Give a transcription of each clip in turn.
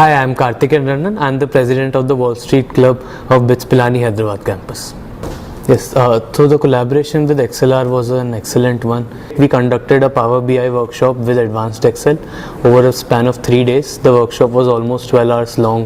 Hi, I am Karthik Rannan. I am the president of the Wall Street Club of BITS Pilani Hyderabad campus. Yes, so the collaboration with XLR was an excellent one. We conducted a Power BI workshop with Advanced Excel over a span of 3 days. The workshop was almost 12 hours long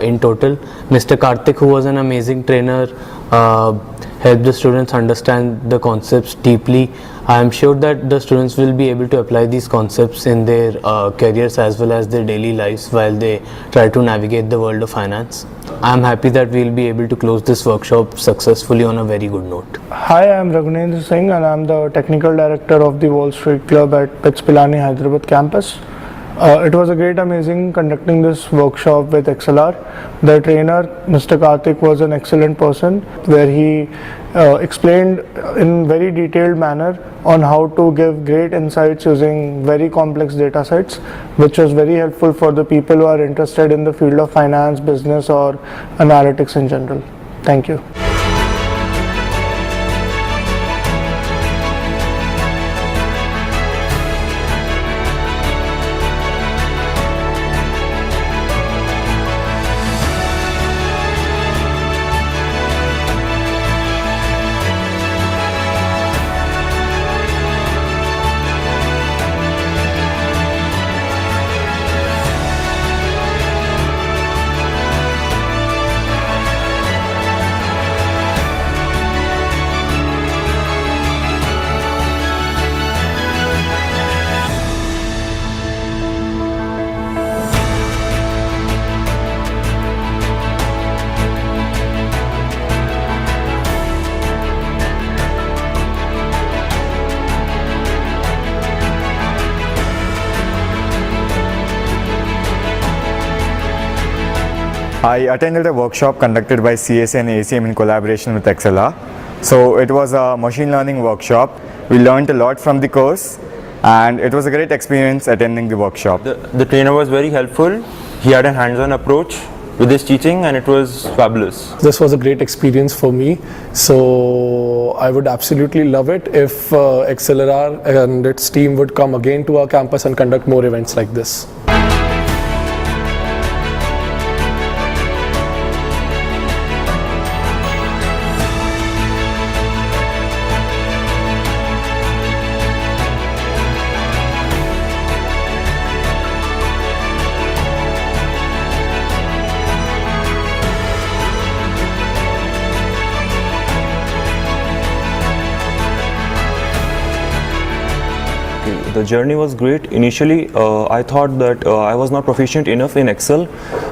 in total. Mr. Karthik, who was an amazing trainer, helped the students understand the concepts deeply. I am sure that the students will be able to apply these concepts in their careers as well as their daily lives while they try to navigate the world of finance. I am happy that we will be able to close this workshop successfully on a very good note. Hi, I am Raghunendra Singh and I am the Technical Director of the Wall Street Club at BITS Pilani Hyderabad campus. It was a great amazing conducting this workshop with XLR. The trainer, Mr. Karthik, was an excellent person where he explained in very detailed manner on how to give great insights using very complex data sets, which was very helpful for the people who are interested in the field of finance, business or analytics in general. Thank you. I attended a workshop conducted by CSA and ACM in collaboration with XLR. So it was a machine learning workshop. We learned a lot from the course and it was a great experience attending the workshop. The trainer was very helpful. He had a hands-on approach with his teaching and it was fabulous. This was a great experience for me, so I would absolutely love it if XLR and its team would come again to our campus and conduct more events like this. The journey was great. Initially, I thought that I was not proficient enough in Excel,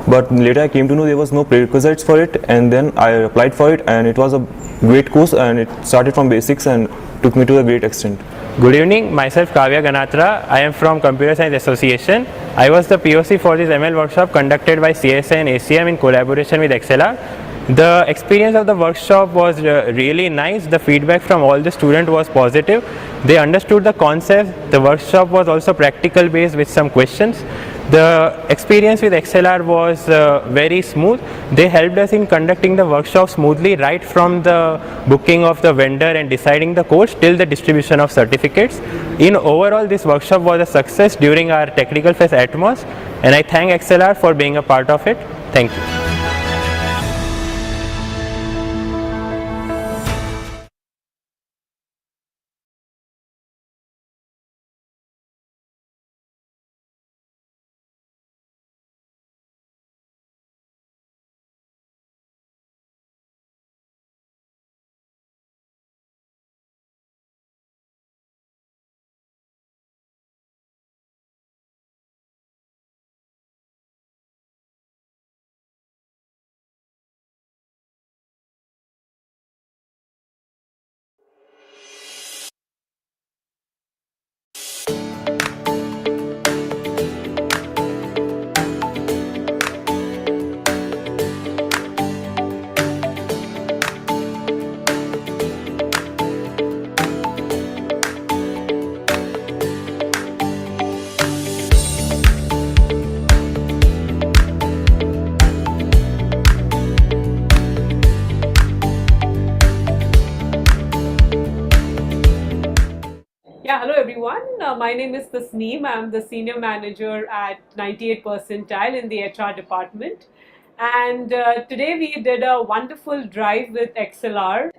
but later I came to know there was no prerequisites for it, and then I applied for it, and it was a great course, and it started from basics and took me to a great extent. Good evening, myself Kavya Ganatra. I am from Computer Science Association. I was the POC for this ML workshop conducted by CSA and ACM in collaboration with XLR. The experience of the workshop was really nice. The feedback from all the students was positive. They understood the concept. The workshop was also practical based with some questions. The experience with XLR was very smooth. They helped us in conducting the workshop smoothly right from the booking of the vendor and deciding the course till the distribution of certificates. In overall, this workshop was a success during our technical fest Atmos, and I thank XLR for being a part of it. Thank you. My name is Tasneem. I'm the senior manager at 98 percentile in the HR department. And today we did a wonderful drive with XLR.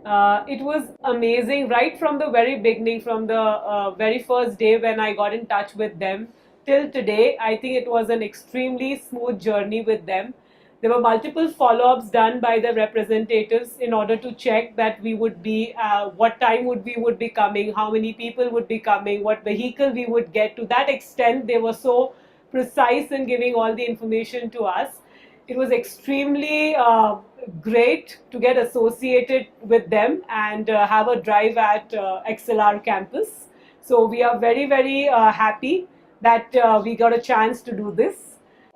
It was amazing right from the very beginning, from the very first day when I got in touch with them till today. I think it was an extremely smooth journey with them. There were multiple follow-ups done by the representatives in order to check that we would be, what time we would be coming, how many people would be coming, what vehicle we would get. To that extent, they were so precise in giving all the information to us. It was extremely great to get associated with them and have a drive at XLR campus. So we are very, very happy that we got a chance to do this.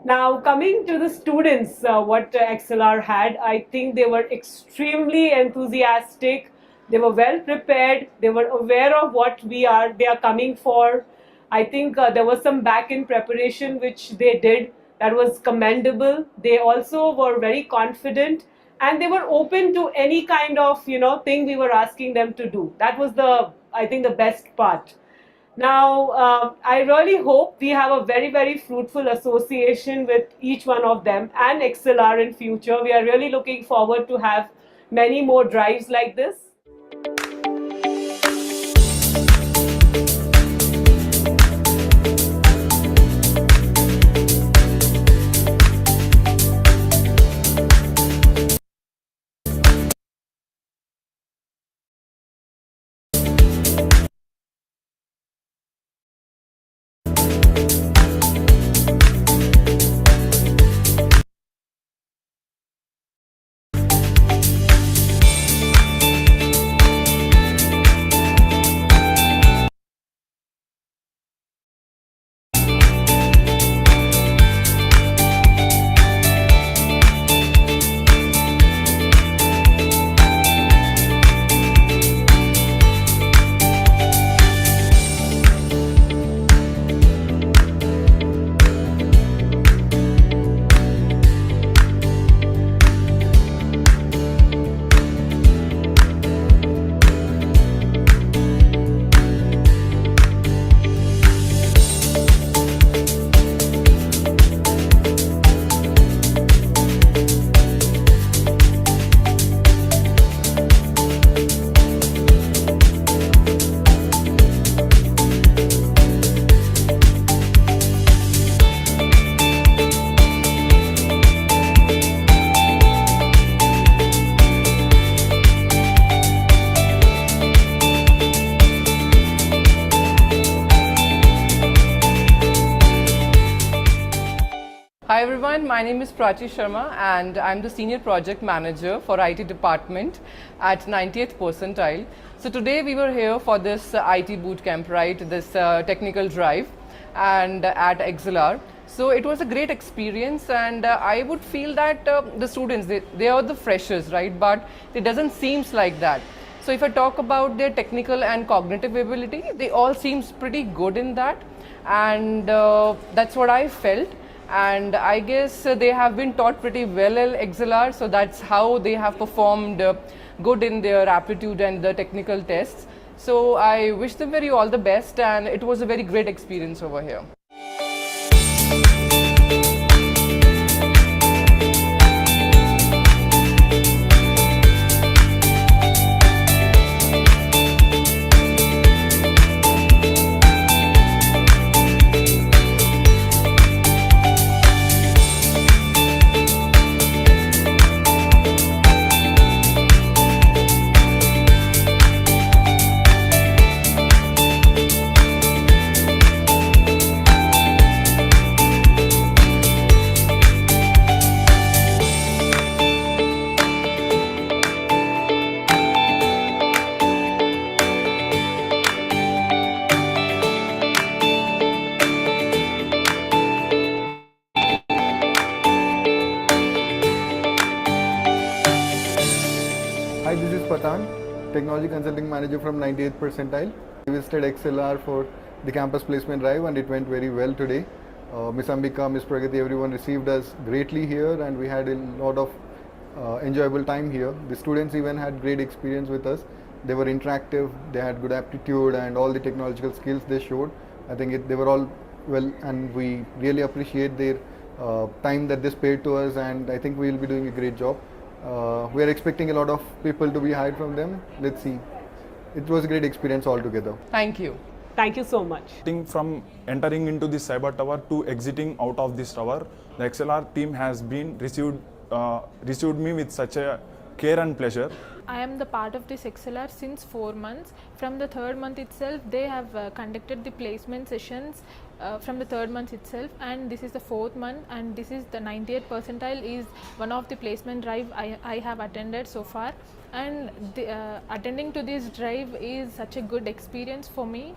Now, coming to the students, what XLR had, I think they were extremely enthusiastic. They were well prepared. They were aware of what they are coming for. I think there was some back-end preparation which they did that was commendable. They also were very confident and they were open to any kind of thing we were asking them to do. That was I think the best part. Now, I really hope we have a very, very fruitful association with each one of them and XLR in future. We are really looking forward to have many more drives like this. Hi everyone, my name is Prachi Sharma and I'm the Senior Project Manager for IT Department at 90th percentile. So today we were here for this IT bootcamp, right, this technical drive and at XLR. So it was a great experience and I would feel that the students, they are the freshers, right, but it doesn't seem like that. So if I talk about their technical and cognitive ability, they all seems pretty good in that and that's what I felt. And I guess they have been taught pretty well at XLR, so that's how they have performed good in their aptitude and the technical tests. So I wish them all the best and it was a very great experience over here. Hi, this is Patan, Technology Consulting Manager from 98th percentile. We visited XLR for the campus placement drive and it went very well today. Miss Ambika, Miss Pragati, everyone received us greatly here and we had a lot of enjoyable time here. The students even had great experience with us. They were interactive, they had good aptitude and all the technological skills they showed I think they were all well, and we really appreciate their time that they spared to us, and I think we will be doing a great job. We are expecting a lot of people to be hired from them. Let's see. It was a great experience altogether. Thank you. Thank you so much. From entering into the cyber tower to exiting out of this tower, the XLR team has been received me with such a care and pleasure. I am the part of this XLR since 4 months. From the third month itself, they have conducted the placement sessions from the third month itself, and this is the fourth month, and this is the 98th percentile is one of the placement drive I have attended so far, and attending to this drive is such a good experience for me.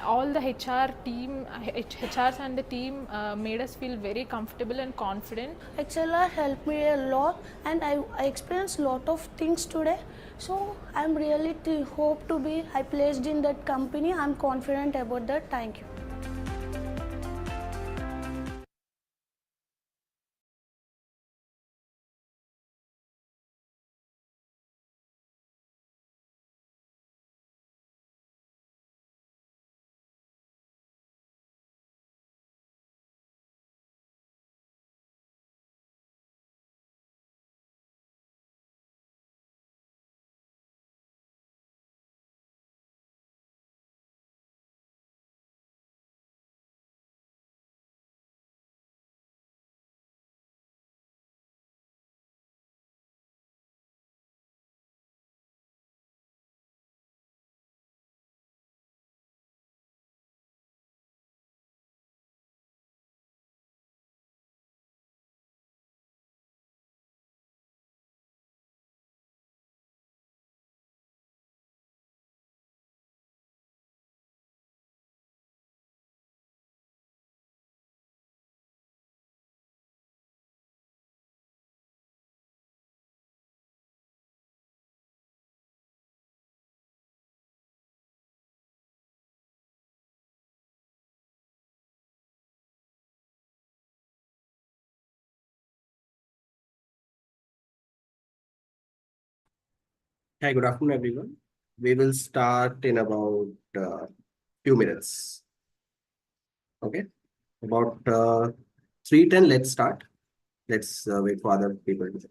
All the HRs and the team made us feel very comfortable and confident. XLR helped me a lot, and I experienced a lot of things today. So I'm really hope to be placed in that company. I'm confident about that. Thank you. Hi, good afternoon, everyone. We will start in about few minutes. Okay, about 3:10. Let's start. Let's wait for other people to.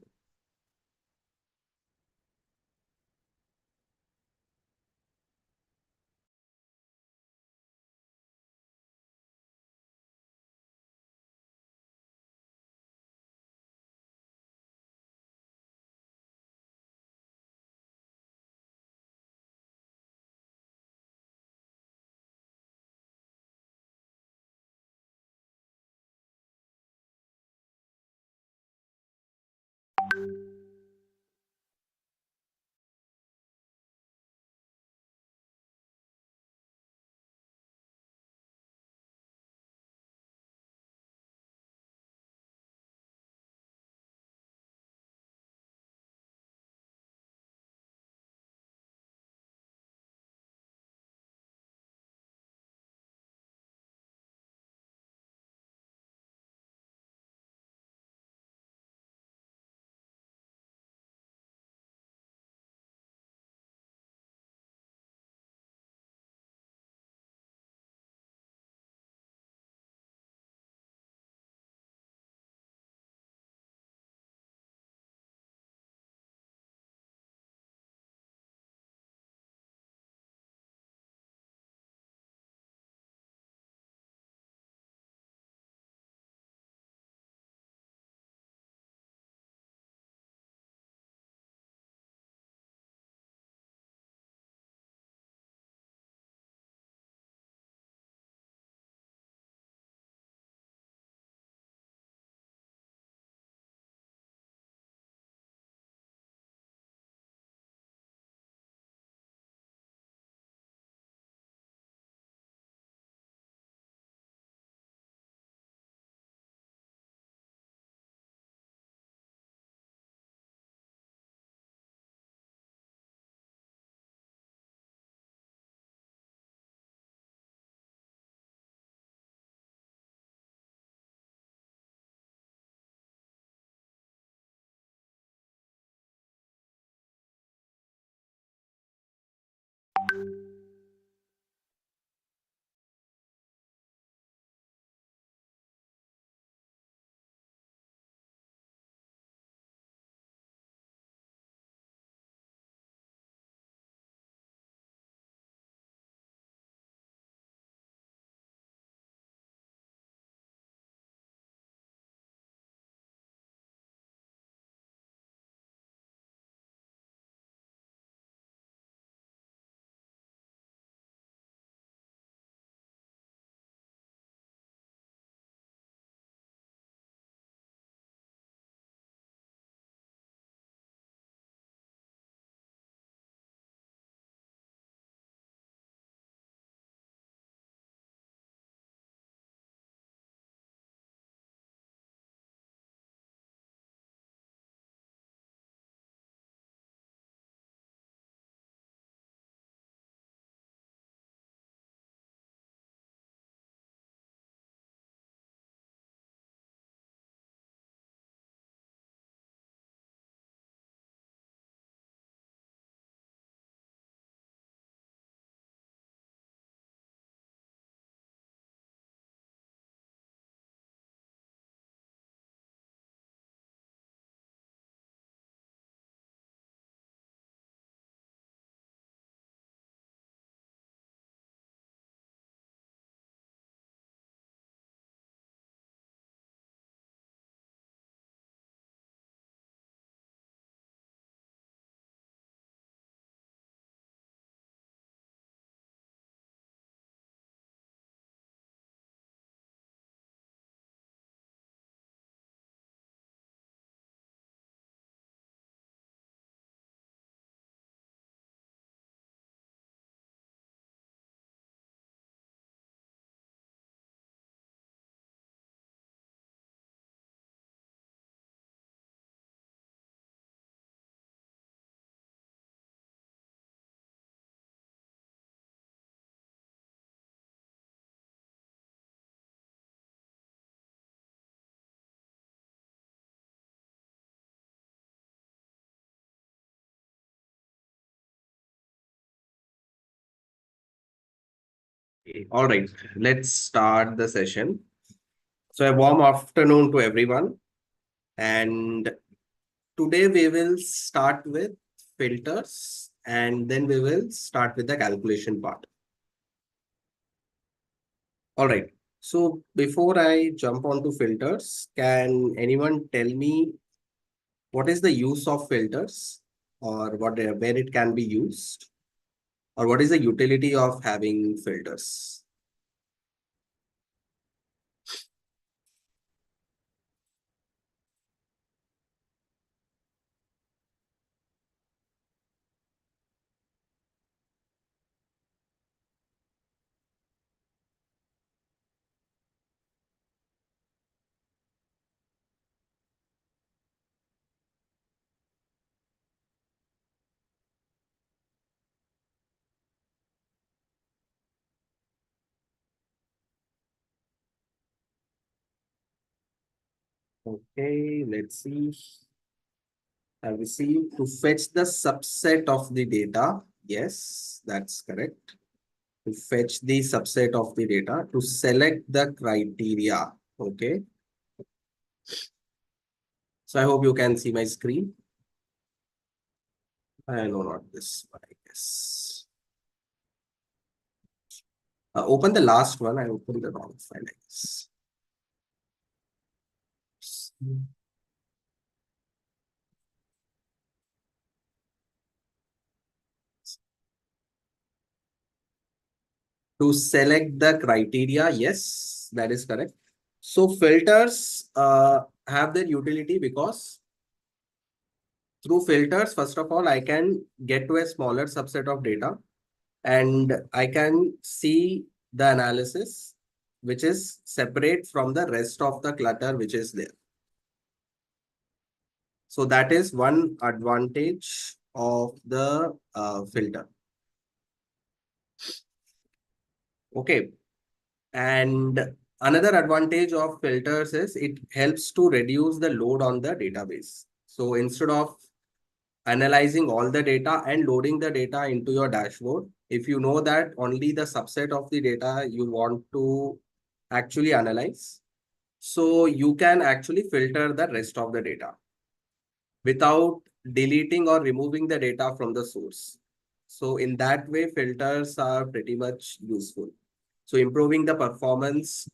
Okay, all right, let's start the session. So a warm afternoon to everyone. And today we will start with filters and then we will start with the calculation part. All right. So before I jump onto filters, can anyone tell me what is the use of filters or where it can be used? Or what is the utility of having filters? Okay, let's see. I received to fetch the subset of the data. Yes, that's correct. To fetch the subset of the data, to select the criteria. Okay. So I hope you can see my screen. I know not this one, I guess. Open the last one. I opened the wrong file, I guess. To select the criteria, yes, that is correct. So filters have their utility because through filters, first of all, I can get to a smaller subset of data and I can see the analysis which is separate from the rest of the clutter which is there. So that is one advantage of the filter. Okay. And another advantage of filters is it helps to reduce the load on the database. So instead of analyzing all the data and loading the data into your dashboard, if you know that only the subset of the data you want to actually analyze, so you can actually filter the rest of the data without deleting or removing the data from the source. So in that way, filters are pretty much useful. So improving the performance,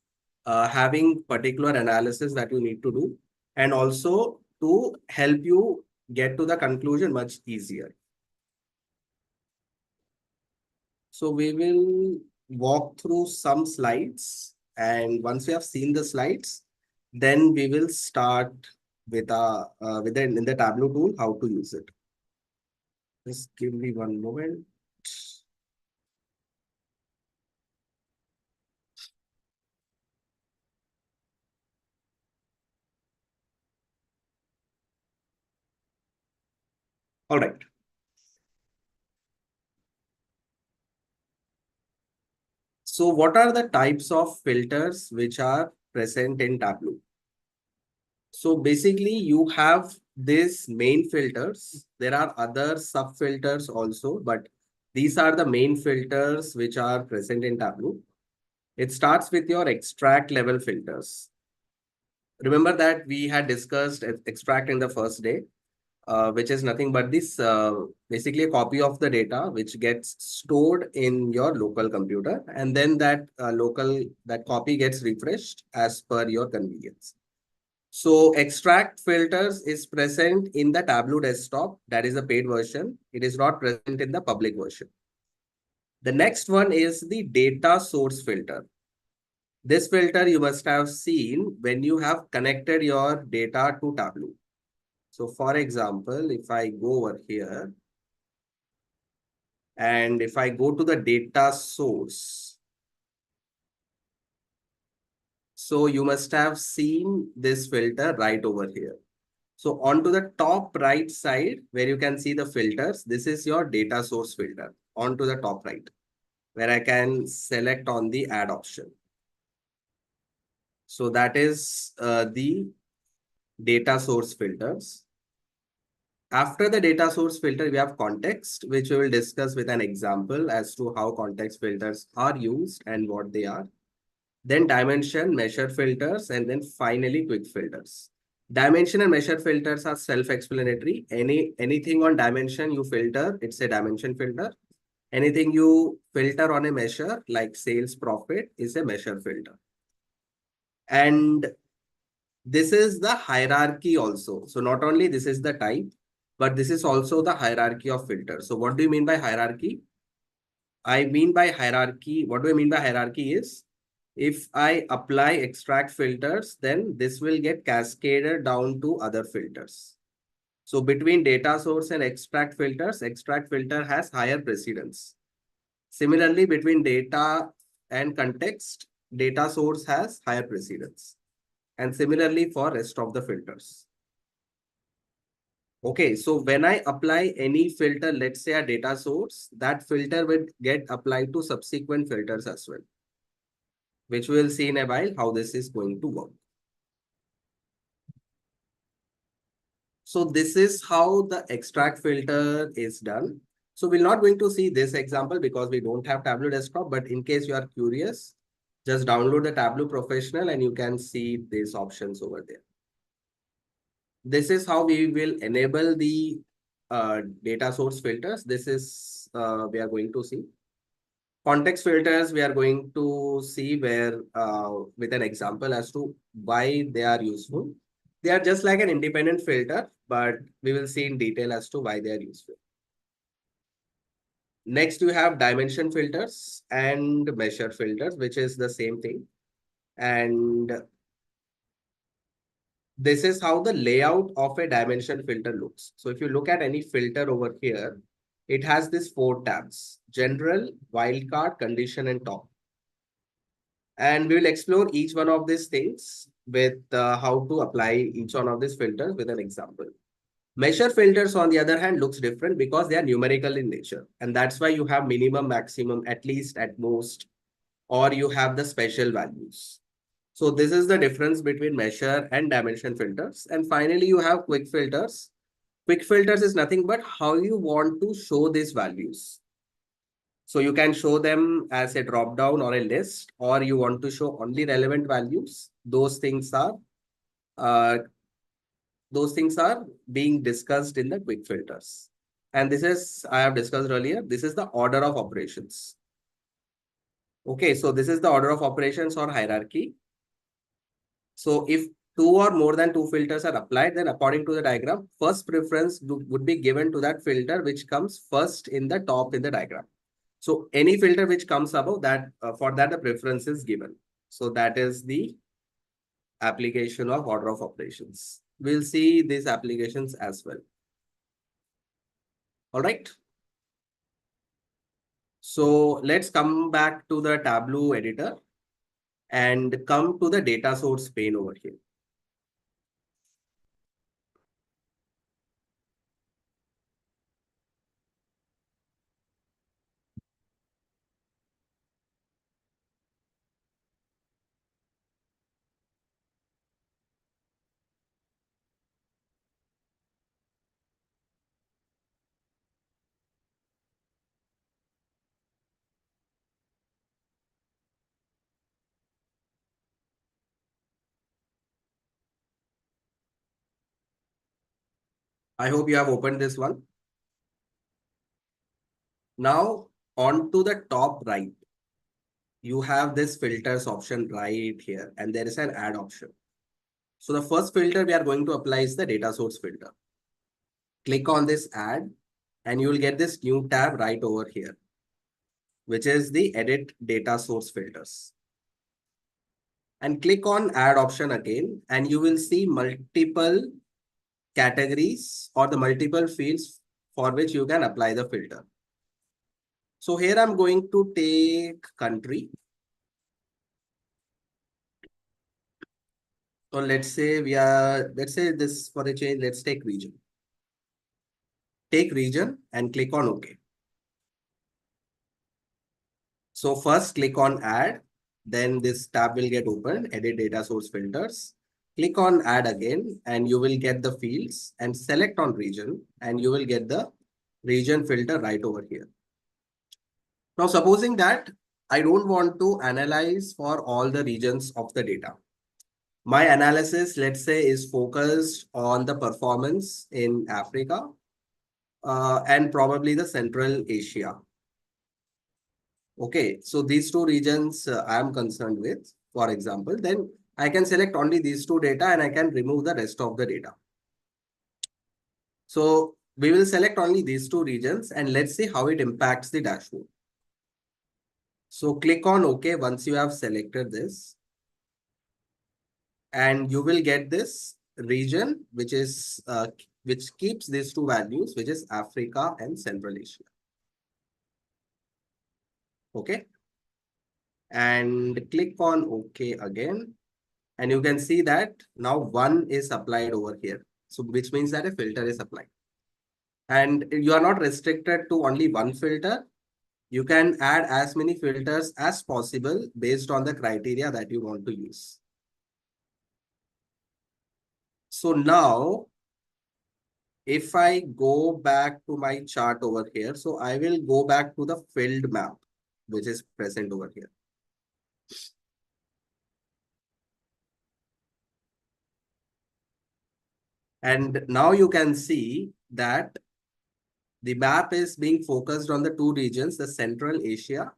having particular analysis that you need to do, and also to help you get to the conclusion much easier. So we will walk through some slides, and once we have seen the slides, then we will start with in the Tableau tool how to use it. Just give me one moment. All right. So what are the types of filters which are present in Tableau? So basically you have these main filters. There are other sub filters also, but these are the main filters which are present in Tableau. It starts with your extract level filters. Remember that we had discussed extract in the first day, which is nothing but this basically a copy of the data which gets stored in your local computer, and then that that copy gets refreshed as per your convenience. So extract filters is present in the Tableau desktop, that is the paid version. It is not present in the public version. The next one is the data source filter. This filter you must have seen when you have connected your data to Tableau. So for example, if I go over here and if I go to the data source, so you must have seen this filter right over here. So onto the top right side where you can see the filters, this is your data source filter onto the top right, where I can select on the add option. So that is the data source filters. After the data source filter, we have context, which we will discuss with an example as to how context filters are used and what they are. Then dimension, measure filters, and then finally quick filters. Dimension and measure filters are self-explanatory. Anything on dimension you filter, it's a dimension filter. Anything you filter on a measure like sales profit is a measure filter. And this is the hierarchy also. So not only this is the type, but this is also the hierarchy of filters. So what do you mean by hierarchy? What do I mean by hierarchy is, if I apply extract filters, then this will get cascaded down to other filters. So between data source and extract filter has higher precedence. Similarly, between data and context, data source has higher precedence. And similarly for rest of the filters. Okay, so when I apply any filter, let's say a data source, that filter will get applied to subsequent filters as well, which we will see in a while how this is going to work. So this is how the extract filter is done. So we're not going to see this example because we don't have Tableau desktop, but in case you are curious, just download the Tableau Professional and you can see these options over there. This is how we will enable the data source filters. This is we are going to see. Context filters, we are going to see where with an example as to why they are useful. They are just like an independent filter, but we will see in detail as to why they are useful. Next, you have dimension filters and measure filters, which is the same thing. And this is how the layout of a dimension filter looks. So if you look at any filter over here, it has these 4 tabs: general, wildcard, condition, and top. And we will explore each one of these things with how to apply each one of these filters with an example. Measure filters, on the other hand, looks different because they are numerical in nature. And that's why you have minimum, maximum, at least, at most, or you have the special values. So this is the difference between measure and dimension filters. And finally, you have quick filters. Quick filters is nothing but how you want to show these values. So you can show them as a drop down or a list, or you want to show only relevant values. Those things are being discussed in the quick filters. And this is, I have discussed earlier, this is the order of operations. Okay, so this is the order of operations or hierarchy. So if 2 or more than 2 filters are applied, then according to the diagram, first preference would be given to that filter which comes first in the top in the diagram. So any filter which comes above that, for that the preference is given. So that is the application of order of operations. We'll see these applications as well. All right. So let's come back to the Tableau editor and come to the data source pane over here. I hope you have opened this one. Now on to the top right, you have this filters option right here, and there is an add option. So the first filter we are going to apply is the data source filter. Click on this add and you will get this new tab right over here, which is the edit data source filters. And click on add option again, and you will see multiple categories or the multiple fields for which you can apply the filter. So here I'm going to take country. So let's say this for a change, let's take region. Take region and click on OK. So first click on add, then this tab will get opened, edit data source filters. click on add again, and you will get the fields, and select on region, and you will get the region filter right over here. Now, supposing that I don't want to analyze for all the regions of the data. My analysis, let's say, is focused on the performance in Africa and probably the Central Asia. Okay, so these two regions I am concerned with, for example, then I can select only these two data and I can remove the rest of the data. So we will select only these two regions and let's see how it impacts the dashboard. So click on OK once you have selected this. And you will get this region, which is which keeps these two values, which is Africa and Central Asia. Okay. And click on OK again. And you can see that now 1 is applied over here. So which means that a filter is applied. And you are not restricted to only one filter. You can add as many filters as possible based on the criteria that you want to use. So now, if I go back to my chart over here, so I will go back to the field map, which is present over here. And now you can see that the map is being focused on the two regions, the Central Asia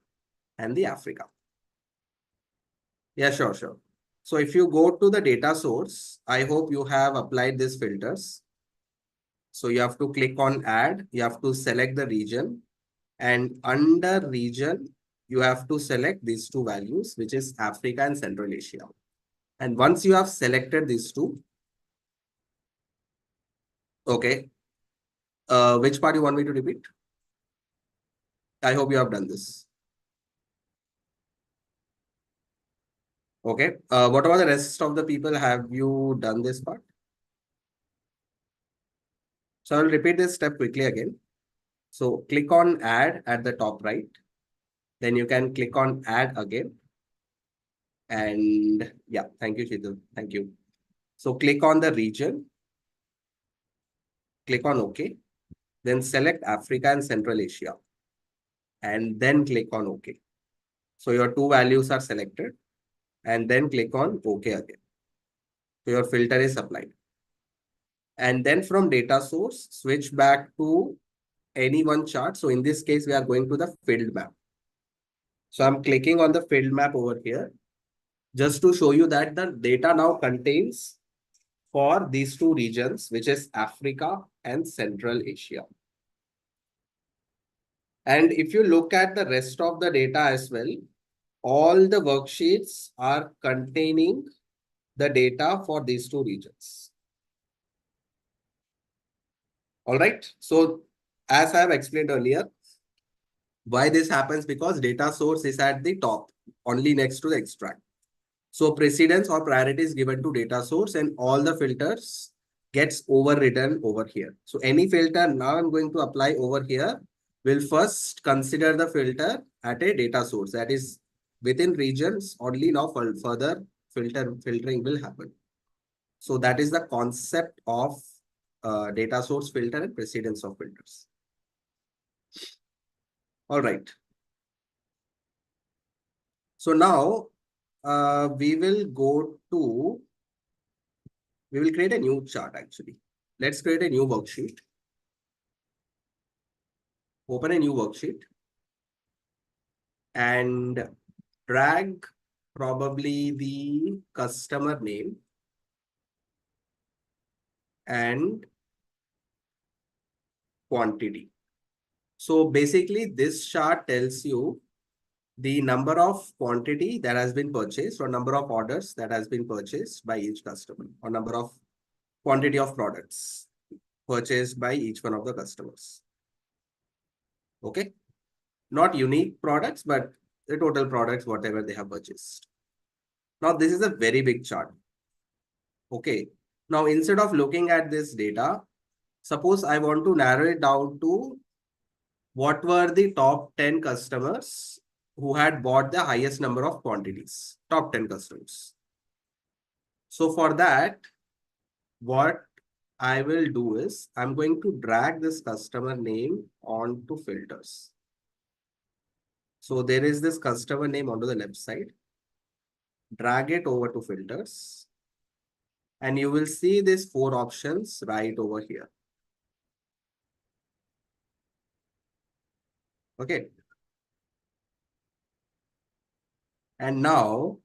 and the Africa. Yeah, sure. So if you go to the data source, I hope you have applied these filters. So you have to click on add, you have to select the region, and under region, you have to select these two values, which is Africa and Central Asia. And once you have selected these two, okay, which part you want me to repeat? I hope you have done this. Okay, what about the rest of the people? Have you done this part? So I'll repeat this step quickly again. So click on add at the top right. Then you can click on add again. And yeah, thank you, Chitu. Thank you. So click on the region. Click on OK. Then select Africa and Central Asia. And then click on OK. So your two values are selected. And then click on OK again. So your filter is applied. And then from data source, switch back to any one chart. So in this case, we are going to the field map. So I'm clicking on the field map over here, just to show you that the data now contains for these two regions, which is Africa and Central Asia. And if you look at the rest of the data as well, all the worksheets are containing the data for these two regions. All right. So as I have explained earlier, why this happens, because data source is at the top, only next to the extract. So precedence or priority is given to data source and all the filters gets overridden over here. So any filter now I'm going to apply over here will first consider the filter at a data source, that is within regions only. Now further filtering will happen. So that is the concept of data source filter and precedence of filters. All right. So now we will create a new chart actually. Let's create a new worksheet. Open a new worksheet and drag probably the customer name and quantity. So basically this chart tells you the number of quantity that has been purchased or number of orders that has been purchased by each customer, or number of quantity of products purchased by each one of the customers. Okay. Not unique products, but the total products, whatever they have purchased. Now, this is a very big chart. Okay. Now, instead of looking at this data, suppose I want to narrow it down to what were the top 10 customers who had bought the highest number of quantities, top 10 customers. So for that, what I will do is I'm going to drag this customer name onto filters. So there is this customer name onto the left side. Drag it over to filters. And you will see these 4 options right over here. Okay. And now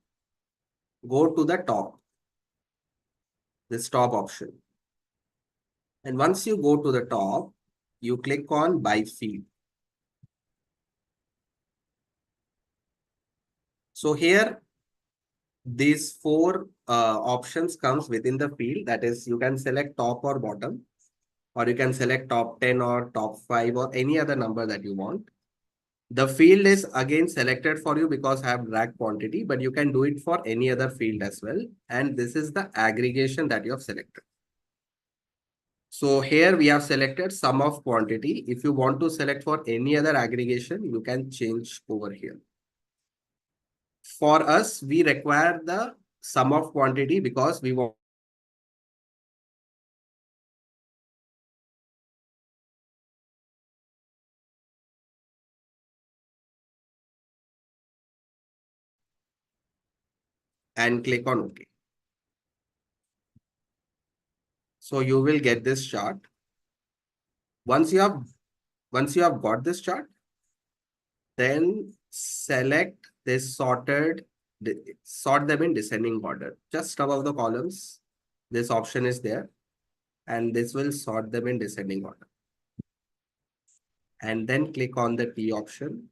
go to the top, this top option. And once you go to the top, you click on by field. So here, these 4 options comes within the field. That is, you can select top or bottom, or you can select top 10 or top 5 or any other number that you want. The field is again selected for you because I have dragged quantity, but you can do it for any other field as well. And this is the aggregation that you have selected. So here we have selected sum of quantity. If you want to select for any other aggregation, you can change over here. For us, we require the sum of quantity because we want and click on OK. So you will get this chart. Once you have got this chart, then select this sort them in descending order. Just above the columns, this option is there, and this will sort them in descending order. And then click on the T option.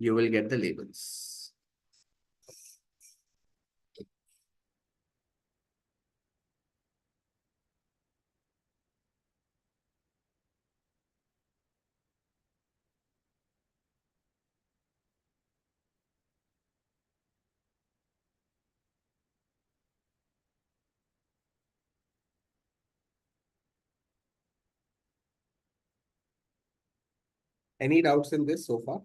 You will get the labels. Any doubts in this so far?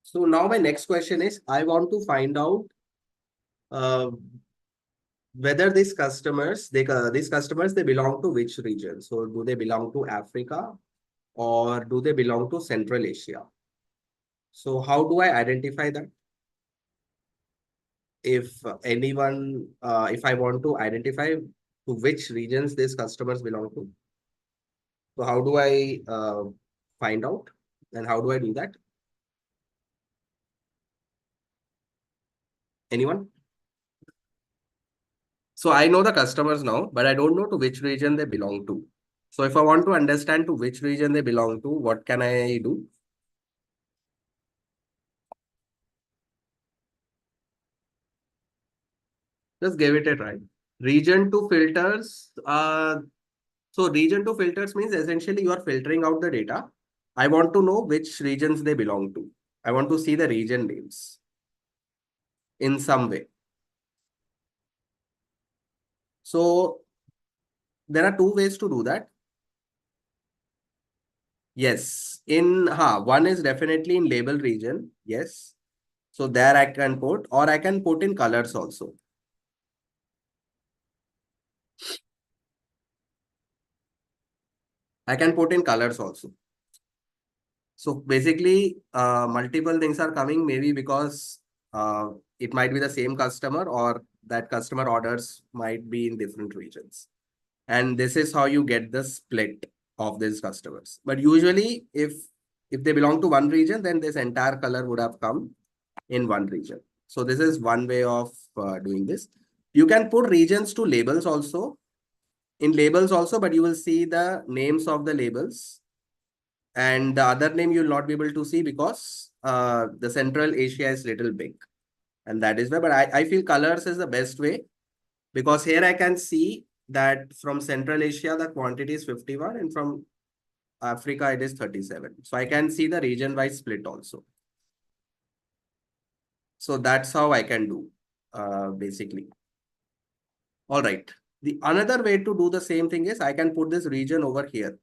So now my next question is, I want to find out whether these customers, they belong to which region. So do they belong to Africa or do they belong to Central Asia? So how do I identify that? If if I want to identify to which regions these customers belong to. So how do I find out and how do I do that? Anyone? So I know the customers now, but I don't know to which region they belong to. So if I want to understand to which region they belong to, what can I do? Just give it a try. Region to filters. So region to filters means essentially you are filtering out the data. I want to know which regions they belong to. I want to see the region names in some way. So there are 2 ways to do that. Yes, one is definitely in label region. Yes. So there I can put, or I can put in colors also. I can put in colors also. So basically, multiple things are coming maybe because it might be the same customer or that customer orders might be in different regions. And this is how you get the split of these customers. But usually if they belong to one region, then this entire color would have come in one region. So this is one way of doing this. You can put regions to labels also. In labels also, but you will see the names of the labels. And the other name you will not be able to see because the Central Asia is little big. And that is why, but I feel colors is the best way because here I can see that from Central Asia, the quantity is 51 and from Africa, it is 37. So I can see the region-wise split also. So that's how I can do basically. All right. The another way to do the same thing is I can put this region over here.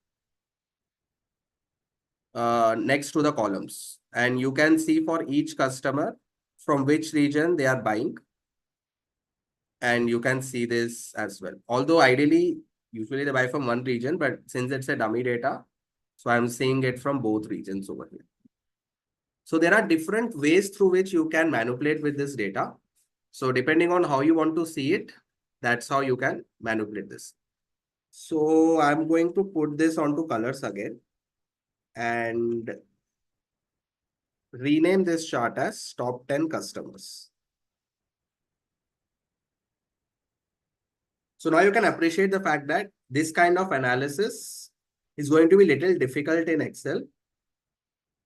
next to the columns. And you can see for each customer from which region they are buying. And you can see this as well. Although ideally, usually they buy from one region, but since it's a dummy data, so I'm seeing it from both regions over here. So there are different ways through which you can manipulate with this data. So depending on how you want to see it, that's how you can manipulate this. So I'm going to put this onto colors again and rename this chart as top 10 customers. So now you can appreciate the fact that this kind of analysis is going to be little difficult in Excel.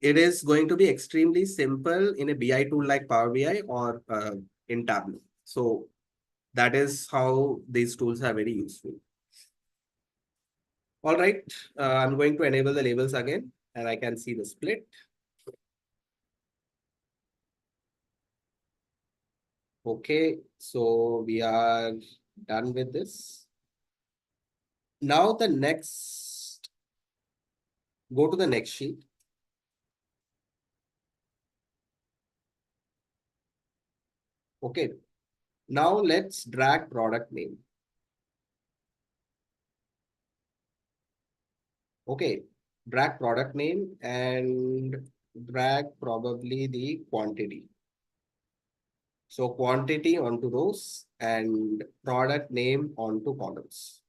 It is going to be extremely simple in a BI tool like Power BI or in Tableau. So that is how these tools are very useful. All right, I'm going to enable the labels again and I can see the split. Okay, so we are done with this. Now the next, go to the next sheet. Okay, now let's drag product name. Okay, drag product name and drag probably the quantity. So quantity onto rows and product name onto columns.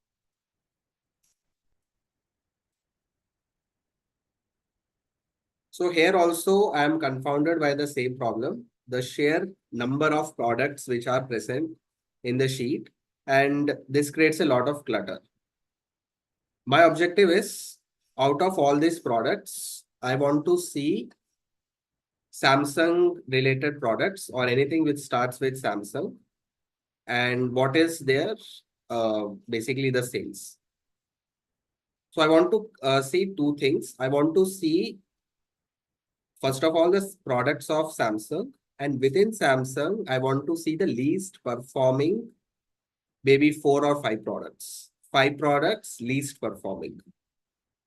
So here also I am confounded by the same problem, the sheer number of products which are present in the sheet, and this creates a lot of clutter. My objective is, out of all these products, I want to see Samsung related products or anything which starts with Samsung and what is their basically the sales. So I want to see two things. I want to see first of all the products of Samsung, and within Samsung I want to see the least performing maybe 4 or 5 products. 5 products least performing.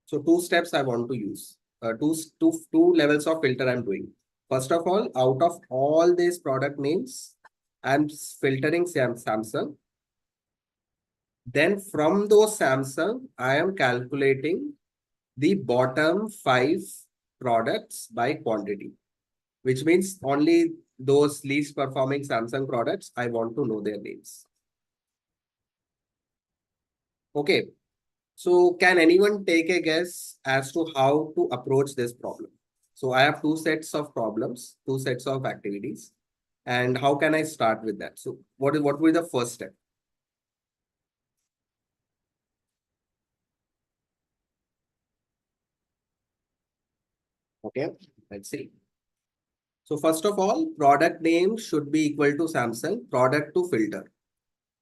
So 2 steps I want to use. Two levels of filter I'm doing. First of all, out of all these product names, I'm filtering Samsung. Then from those Samsung, I am calculating the bottom 5 products by quantity, which means only those least performing Samsung products, I want to know their names. Okay. So can anyone take a guess as to how to approach this problem? So I have 2 sets of problems, 2 sets of activities. And how can I start with that? So what will be the first step? Okay, let's see. So first of all, product name should be equal to Samsung, product to filter.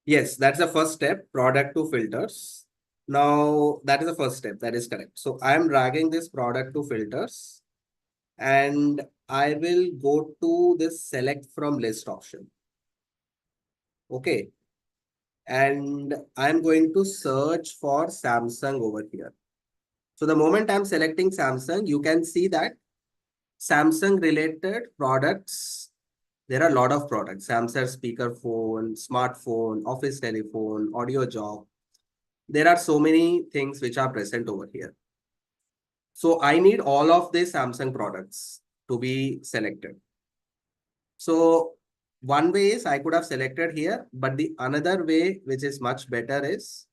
Yes, that's the first step, product to filters. Now that is the first step, that is correct. So I am dragging this product to filters and I will go to this select from list option. Okay. And I'm going to search for Samsung over here. So the moment I'm selecting Samsung, you can see that Samsung related products, there are a lot of products. Samsung speakerphone, smartphone, office telephone, audio job. There are so many things which are present over here. So I need all of these Samsung products to be selected. So one way is I could have selected here, but the another way, which is much better, is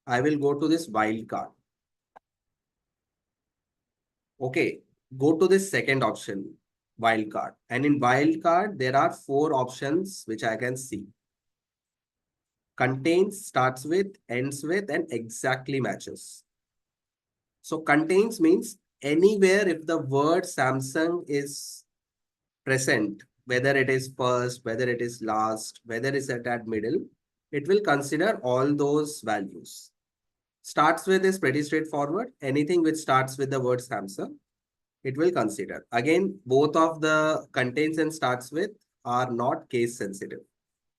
I will go to this wildcard. Okay, go to this second option, wildcard. And in wildcard, there are 4 options which I can see. Contains, starts with, ends with, and exactly matches. So contains means anywhere if the word Samsung is present, whether it is first, whether it is last, whether it's at that middle, it will consider all those values. Starts with is pretty straightforward. Anything which starts with the word Samsung, it will consider. Again, both of the contains and starts with are not case sensitive,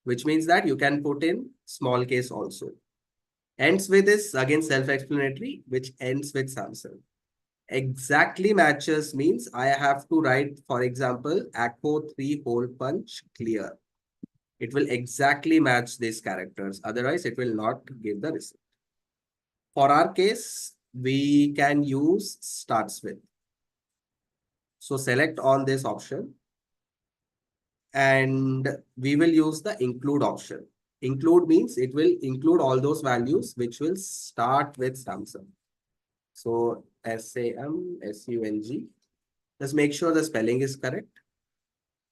which means that you can put in small case also. Ends with is again self-explanatory, which ends with Samsung. Exactly matches means I have to write, for example, echo 3 hole punch clear. It will exactly match these characters. Otherwise, it will not give the result. For our case, we can use starts with. So select on this option and we will use the include option. Include means it will include all those values which will start with Samsung. So SAMSUNG. Just make sure the spelling is correct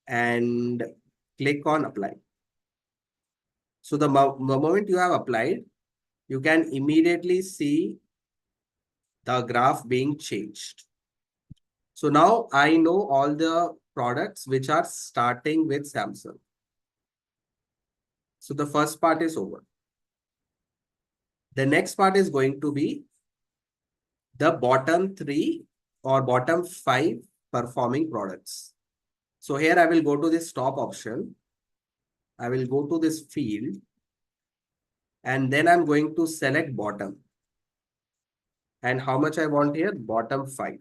and click on apply. So the moment you have applied, you can immediately see the graph being changed. So now I know all the products which are starting with Samsung. So the first part is over. The next part is going to be the bottom 3 or bottom 5 performing products. So here I will go to this top option. I will go to this field and then I'm going to select bottom. And how much I want here? Bottom 5.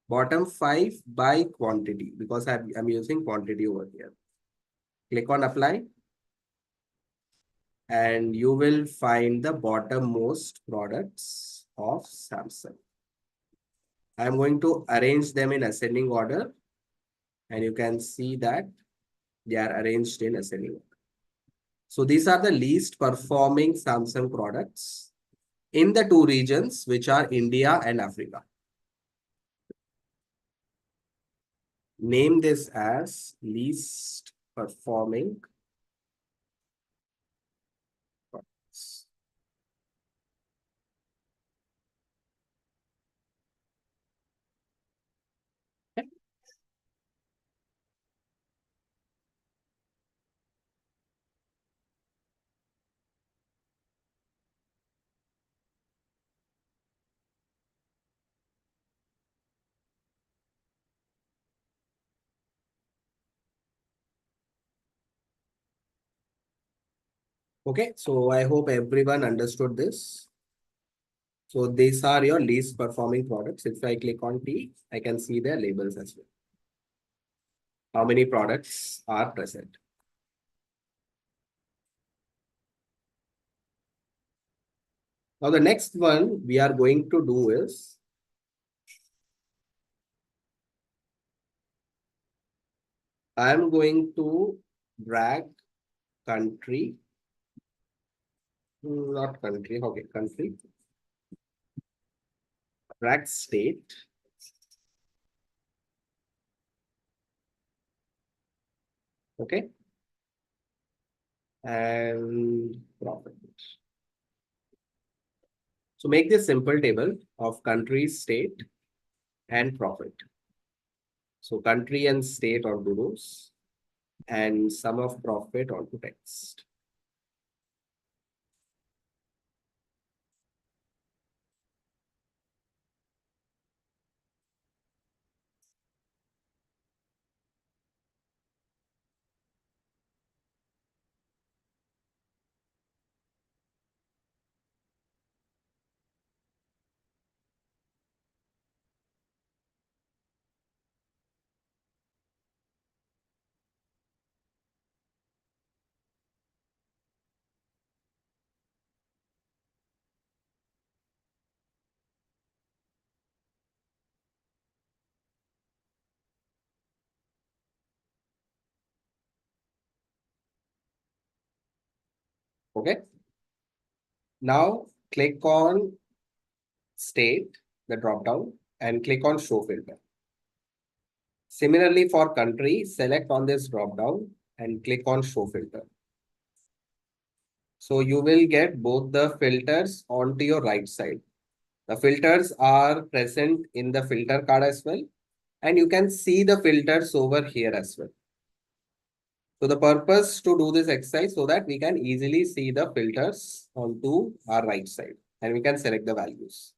Bottom 5 by quantity because I'm using quantity over here. Click on apply. And you will find the bottommost products of Samsung. I'm going to arrange them in ascending order. And you can see that they are arranged in ascending order. So these are the least performing Samsung products in the 2 regions, which are India and Africa. Name this as least performing products. Okay, so I hope everyone understood this. So these are your least performing products. If I click on T, I can see their labels as well. How many products are present? Now the next one we are going to do is I am going to drag country, not country, okay, country, drag state, okay, and profit. So make this simple table of country, state, and profit. So country and state onto rows and sum of profit onto text. Okay. Now click on state, the drop down, and click on show filter. Similarly for country, select on this drop down and click on show filter. So you will get both the filters onto your right side. The filters are present in the filter card as well. And you can see the filters over here as well. So the purpose to do this exercise so that we can easily see the filters onto our right side and we can select the values.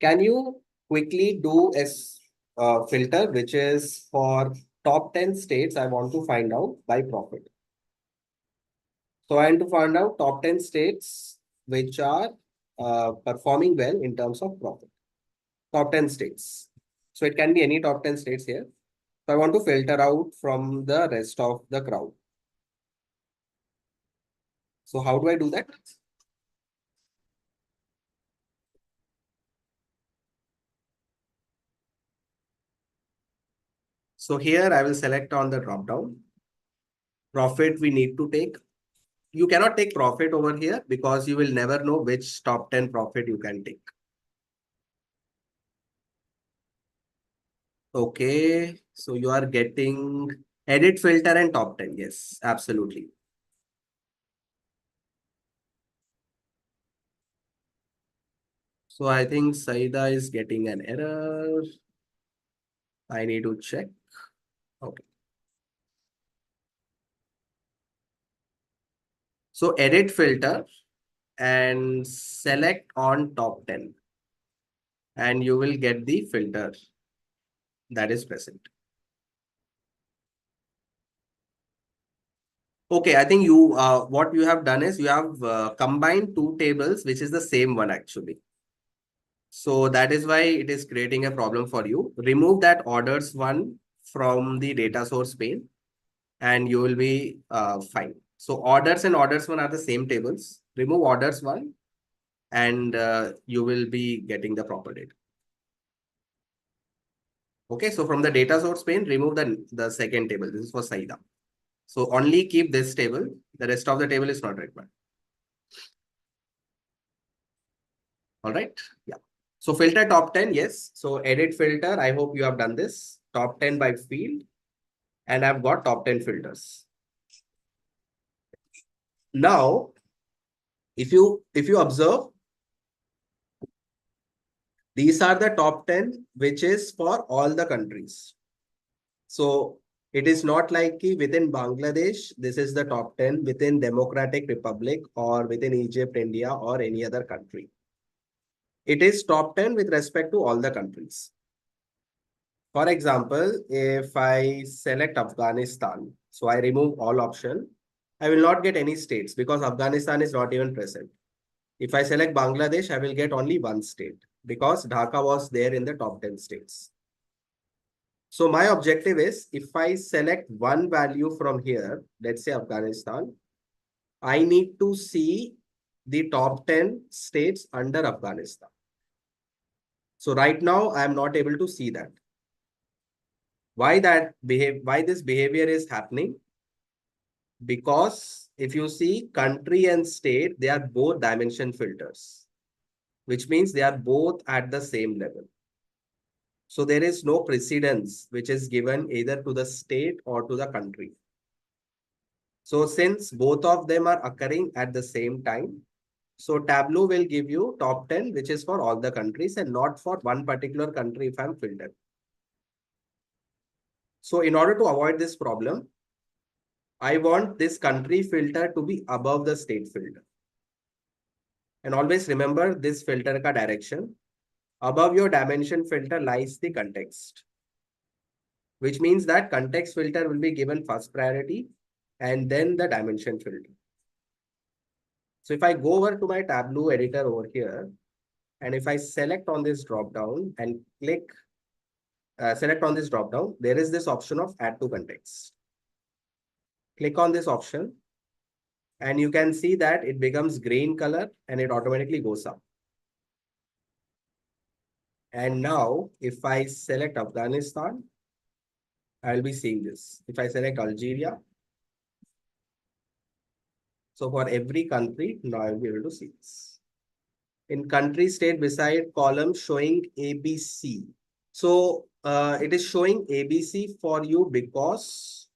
Can you quickly do a filter which is for top 10 states I want to find out by profit? So I want to find out top 10 states which are performing well in terms of profit. Top 10 states. So it can be any top 10 states here. So I want to filter out from the rest of the crowd. So how do I do that? So here I will select on the drop down. Profit we need to take. You cannot take profit over here because you will never know which top 10 profit you can take. Okay, so you are getting edit filter and top 10. Yes, absolutely. So I think Saida is getting an error. I need to check. Okay. So edit filter and select on top 10 and you will get the filter that is present. Okay, I think you what you have done is you have combined two tables, which is the same one actually. So that is why it is creating a problem for you. Remove that orders one from the data source pane and you will be fine. So orders and orders one are the same tables. Remove orders one and you will be getting the proper data. Okay, so from the data source pane, remove the second table. This is for Saida. So only keep this table. The rest of the table is not required. All right. Yeah. So filter top 10. Yes. So edit filter. I hope you have done this. Top 10 by field. And I've got top 10 filters. Now, if you observe, these are the top 10, which is for all the countries. So it is not like within Bangladesh, this is the top 10 within Democratic Republic or within Egypt, India, or any other country. It is top 10 with respect to all the countries. For example, if I select Afghanistan, so I remove all option, I will not get any states because Afghanistan is not even present. If I select Bangladesh, I will get only one state because Dhaka was there in the top 10 states. So my objective is if I select one value from here, let's say Afghanistan, I need to see the top 10 states under Afghanistan. So right now I am not able to see that. Why this behavior is happening? Because if you see country and state, they are both dimension filters, which means they are both at the same level. So there is no precedence which is given either to the state or to the country. So since both of them are occurring at the same time, so Tableau will give you top 10, which is for all the countries and not for one particular country if I'm filtered. So in order to avoid this problem, I want this country filter to be above the state filter. And always remember this filter ka direction. Above your dimension filter lies the context, which means that context filter will be given first priority and then the dimension filter. So if I go over to my Tableau editor over here, and if I select on this drop down and click, select on this drop down, there is this option of add to context. Click on this option and you can see that it becomes green color and it automatically goes up. And now if I select Afghanistan, I'll be seeing this. If I select Algeria, so for every country, now I'll be able to see this. In country state beside column showing ABC. So it is showing ABC for you because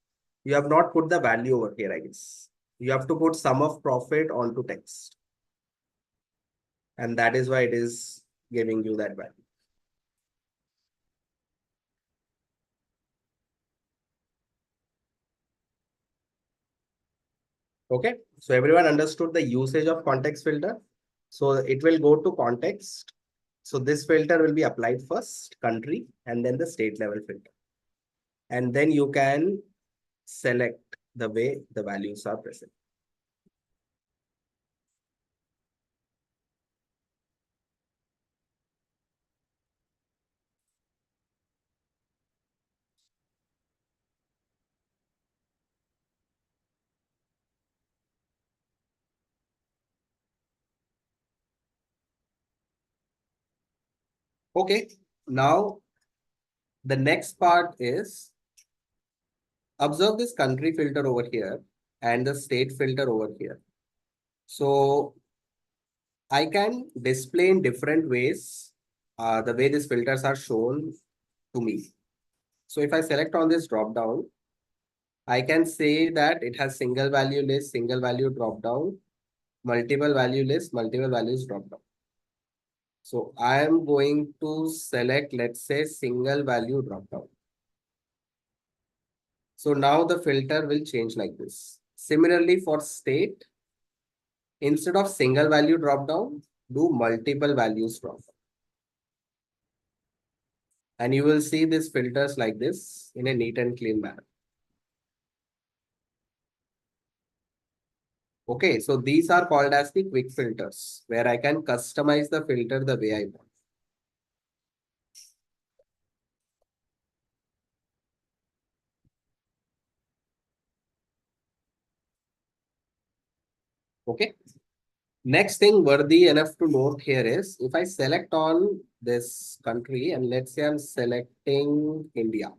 you have not put the value over here, I guess. You have to put sum of profit onto text. And that is why it is giving you that value. Okay, so everyone understood the usage of context filter. So it will go to context. So this filter will be applied first, country, and then the state level filter. And then you can select the way the values are present. Okay, now the next part is observe this country filter over here and the state filter over here. So I can display in different ways the way these filters are shown to me. So if I select on this drop down, I can say that it has single value list, single value drop down, multiple value list, multiple values drop down. So I am going to select, let's say, single value drop down. So now the filter will change like this. Similarly for state, instead of single value drop down, do multiple values drop down. And you will see these filters like this in a neat and clean manner. Okay, so these are called as the quick filters, where I can customize the filter the way I want. Okay. Next thing worthy enough to note here is if I select on this country and let's say I'm selecting India.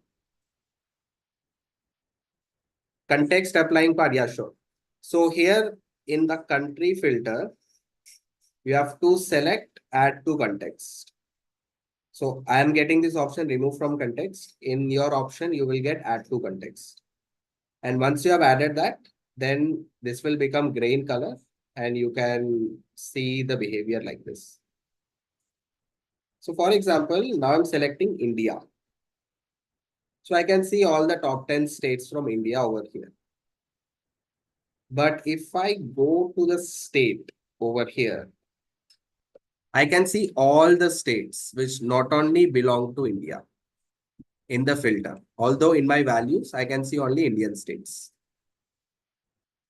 Context applying part, yeah, sure. So here in the country filter, you have to select add to context. So I am getting this option remove from context. In your option, you will get add to context. And once you have added that, then this will become gray in color and you can see the behavior like this. So for example, now I'm selecting India. So I can see all the top 10 states from India over here. But if I go to the state over here, I can see all the states which not only belong to India in the filter. Although in my values, I can see only Indian states.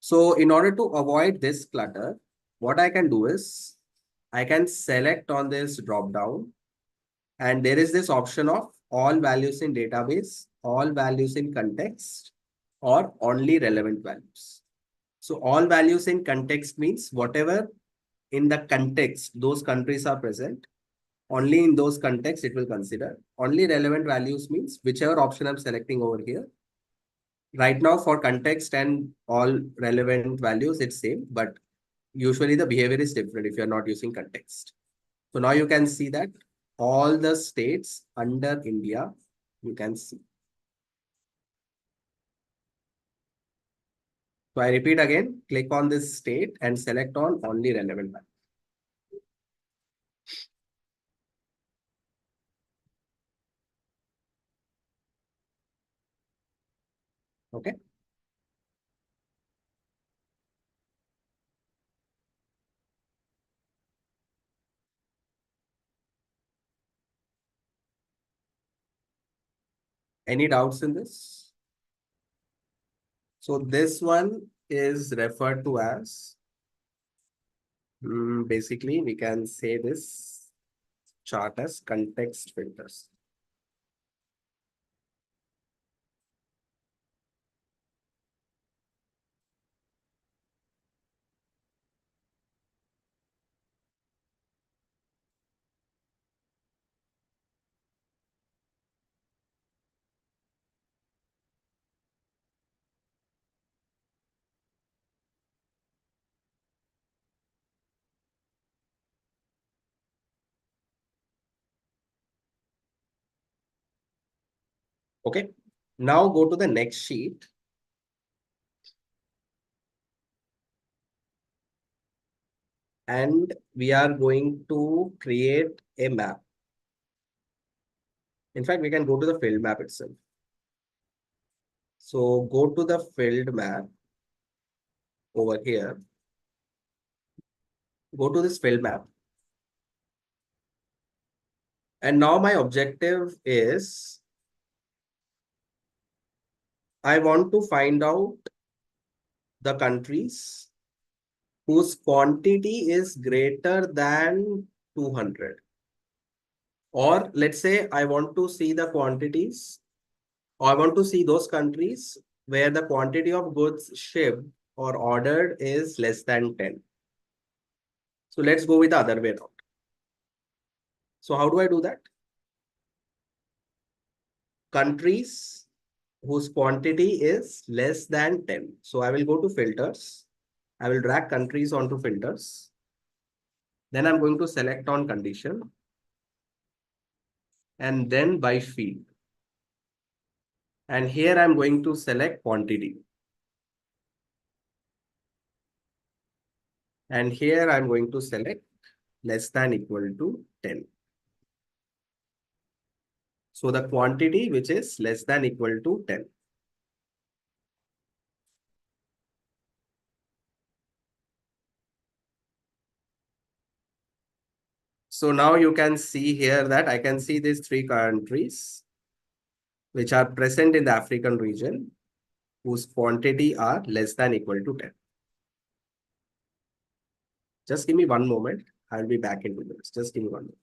So in order to avoid this clutter, what I can do is I can select on this drop down and there is this option of all values in database, all values in context or only relevant values. So all values in context means whatever in the context those countries are present, only in those contexts it will consider. Only relevant values means whichever option I'm selecting over here. Right now for context and all relevant values, it's same, but usually the behavior is different if you're not using context. So now you can see that all the states under India, you can see. So I repeat again, click on this state and select on only relevant value. Okay. Any doubts in this? So this one is referred to as, basically we can say this chart as context filters. Okay, now go to the next sheet. And we are going to create a map. In fact, we can go to the field map itself. So go to the field map over here. Go to this field map. And now my objective is I want to find out the countries whose quantity is greater than 200. Or let's say I want to see the quantities, or I want to see those countries where the quantity of goods shipped or ordered is less than 10. So let's go with the other way around. So how do I do that? countries whose quantity is less than 10. So I will go to filters. I will drag countries onto filters. Then I'm going to select on condition and then by field. And here I'm going to select quantity. And here I'm going to select less than equal to 10. So the quantity which is less than equal to 10. So now you can see here that I can see these 3 countries which are present in the African region whose quantity are less than equal to 10. Just give me one moment. I'll be back into this. Just give me one moment.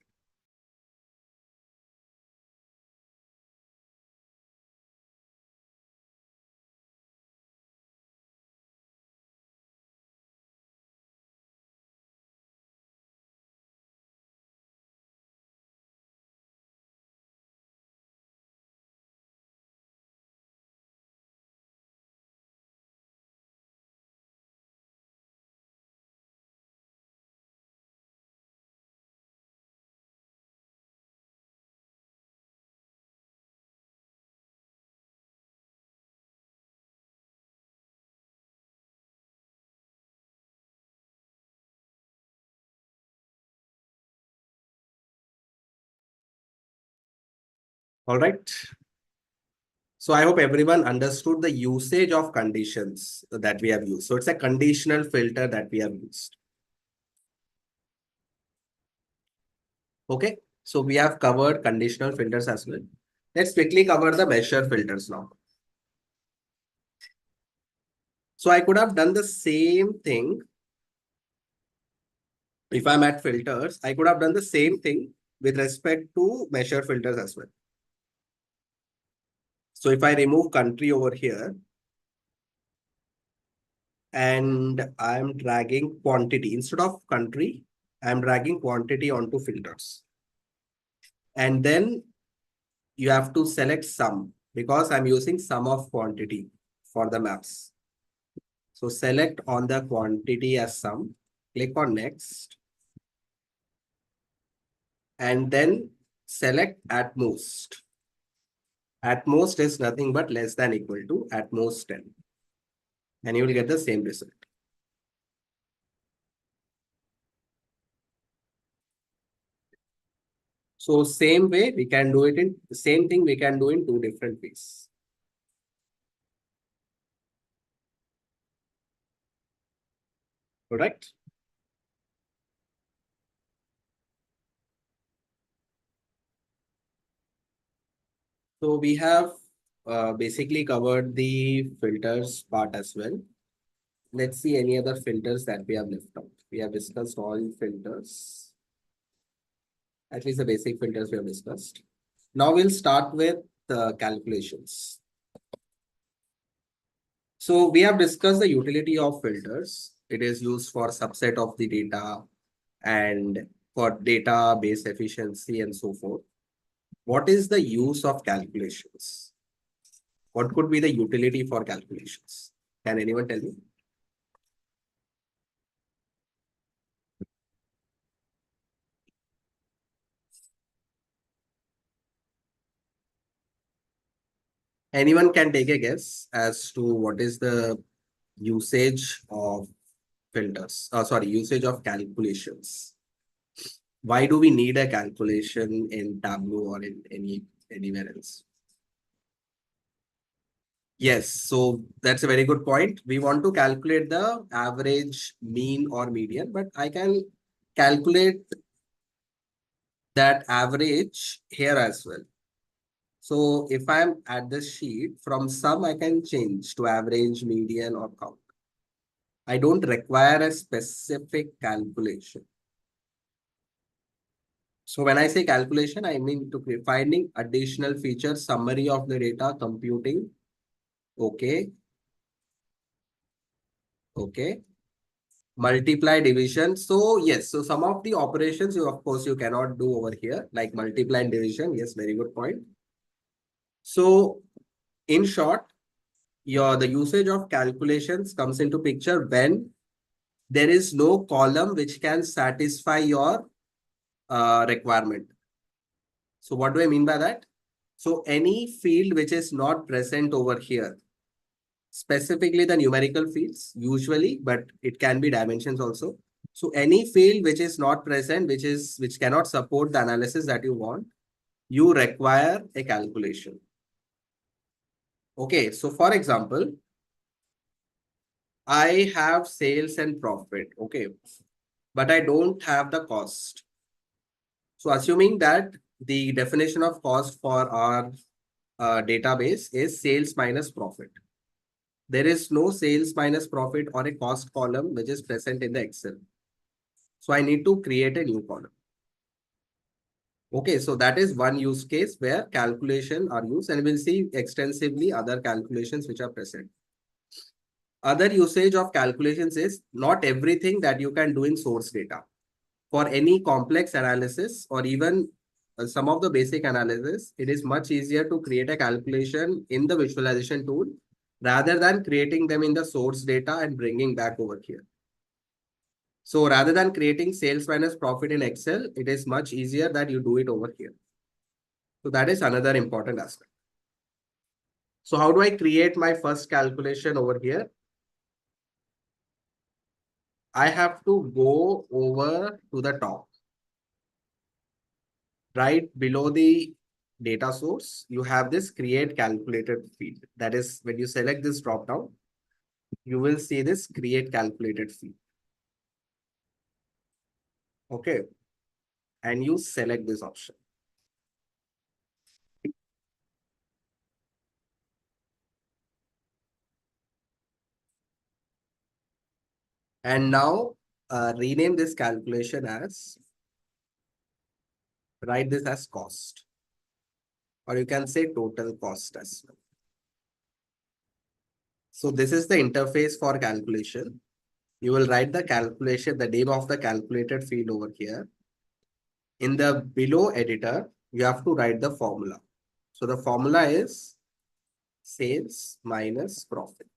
All right. So I hope everyone understood the usage of conditions that we have used. So it's a conditional filter that we have used. Okay. So we have covered conditional filters as well. Let's quickly cover the measure filters now. So I could have done the same thing. If I'm at filters, I could have done the same thing with respect to measure filters as well. So if I remove country over here and I'm dragging quantity instead of country, I'm dragging quantity onto filters. And then you have to select sum because I'm using sum of quantity for the maps. So select on the quantity as sum, click on next, and then select at most. At most is nothing but less than equal to at most 10. And you will get the same result. So same way we can do it in the same thing we can do in 2 different ways. Correct? So we have basically covered the filters part as well. Let's see any other filters that we have left out. We have discussed all filters. At least the basic filters we have discussed. Now we'll start with the calculations. So we have discussed the utility of filters. It is used for subset of the data and for database efficiency and so forth. What is the use of calculations? What could be the utility for calculations? Can anyone tell me? Anyone can take a guess as to what is the usage of filters? Sorry, usage of calculations. Why do we need a calculation in Tableau or in anywhere else? Yes, so that's a very good point. We want to calculate the average, mean, or median, but I can calculate that average here as well. So if I'm at this sheet, from sum, I can change to average, median, or count. I don't require a specific calculation. So when I say calculation, I mean to finding additional features, summary of the data, computing. Okay. Okay. Multiply, division. So yes, so some of the operations you of course you cannot do over here, like multiply and division. Yes, very good point. So in short, the usage of calculations comes into picture when there is no column which can satisfy your requirement. So what do I mean by that? So any field which is not present over here, specifically the numerical fields usually, but it can be dimensions also. So any field which is not present, which cannot support the analysis that you want, you require a calculation. Okay, so for example, I have sales and profit, okay, but I don't have the cost. So assuming that the definition of cost for our database is sales minus profit. There is no sales minus profit or a cost column which is present in the Excel. So I need to create a new column. Okay, so that is one use case where calculation are used, and we'll see extensively other calculations which are present. Other usage of calculations is not everything that you can do in source data. For any complex analysis or even some of the basic analysis, it is much easier to create a calculation in the visualization tool rather than creating them in the source data and bringing back over here. So rather than creating sales minus profit in Excel, it is much easier that you do it over here. So that is another important aspect. So how do I create my first calculation over here? I have to go over to the top. Right below the data source, you have this create calculated field. That is, when you select this drop down, you will see this create calculated field. Okay. And you select this option. And now rename this calculation as, write this as cost. Or you can say total cost as well. So this is the interface for calculation. You will write the calculation, the name of the calculated field over here. In the below editor, you have to write the formula. So the formula is sales minus profit.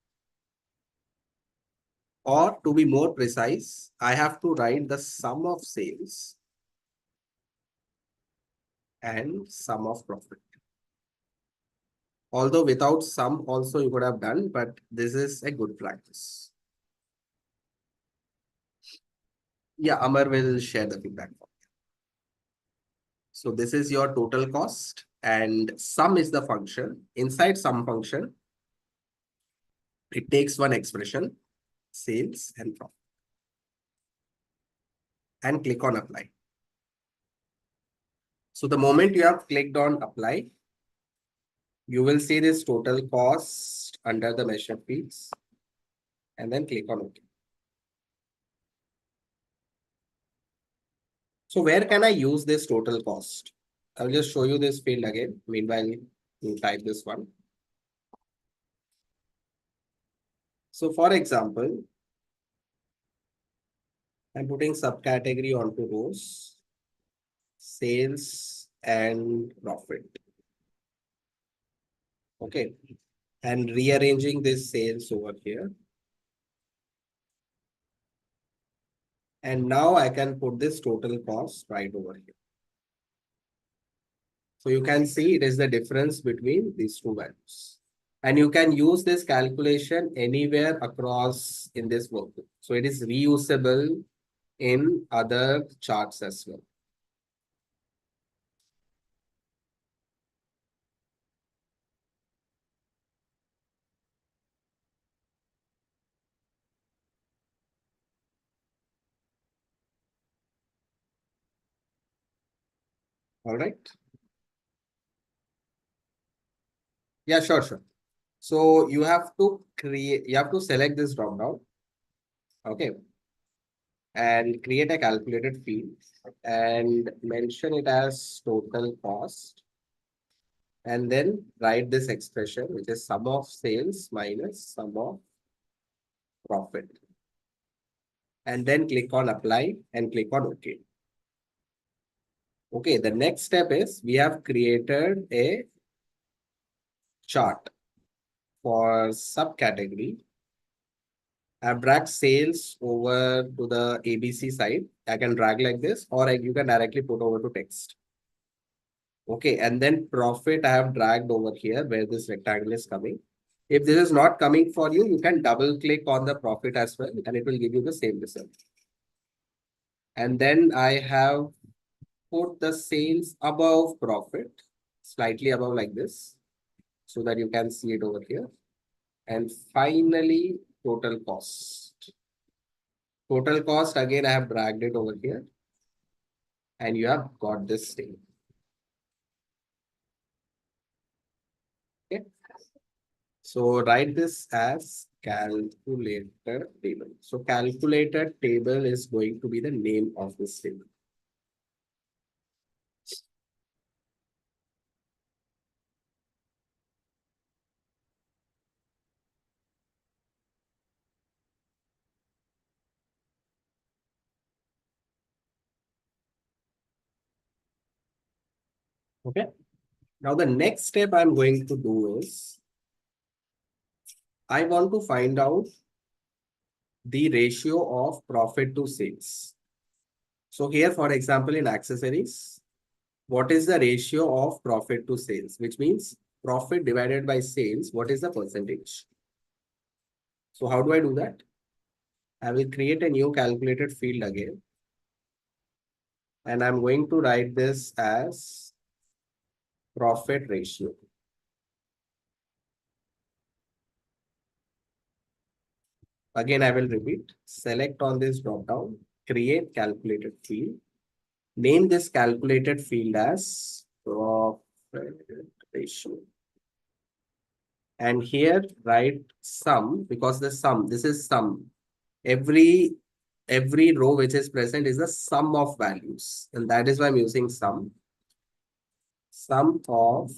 Or to be more precise, I have to write the sum of sales and sum of profit. Although without sum also you could have done, but this is a good practice. Yeah, Amar will share the feedback. So this is your total cost and sum is the function. Inside sum function, it takes one expression, sales and profit. And click on apply. So the moment you have clicked on apply, you will see this total cost under the measure fields and then click on OK. So where can I use this total cost? I'll just show you this field again. Meanwhile, you type this one. So for example, I'm putting subcategory onto rows, sales and profit. Okay. And rearranging this sales over here. And now I can put this total cost right over here. So you can see it is the difference between these two values. And you can use this calculation anywhere across in this workbook. So it is reusable in other charts as well. All right. Yeah, sure. So you have to select this drop down. Okay. And create a calculated field and mention it as total cost. And then write this expression, which is sum of sales minus sum of profit. And then click on apply and click on OK. Okay, the next step is we have created a chart for subcategory, I've dragged sales over to the ABC side. I can drag like this, or you can directly put over to text. Okay, and then profit I have dragged over here where this rectangle is coming. If this is not coming for you, you can double click on the profit as well, and it will give you the same result. And then I have put the sales above profit, slightly above like this, so that you can see it over here. And finally, total cost. Total cost, again, I have dragged it over here. And you have got this thing. Okay. So write this as calculator table. So calculator table is going to be the name of this table. Okay. Now the next step I'm going to do is I want to find out the ratio of profit to sales. So here, for example, in accessories, what is the ratio of profit to sales, which means profit divided by sales, what is the percentage? So how do I do that? I will create a new calculated field again. And I'm going to write this as profit ratio. Again, I will repeat, select on this drop down, create calculated field, name this calculated field as profit ratio. And here write sum, because the sum, this is sum. Every row which is present is the sum of values. And that is why I'm using sum. Sum of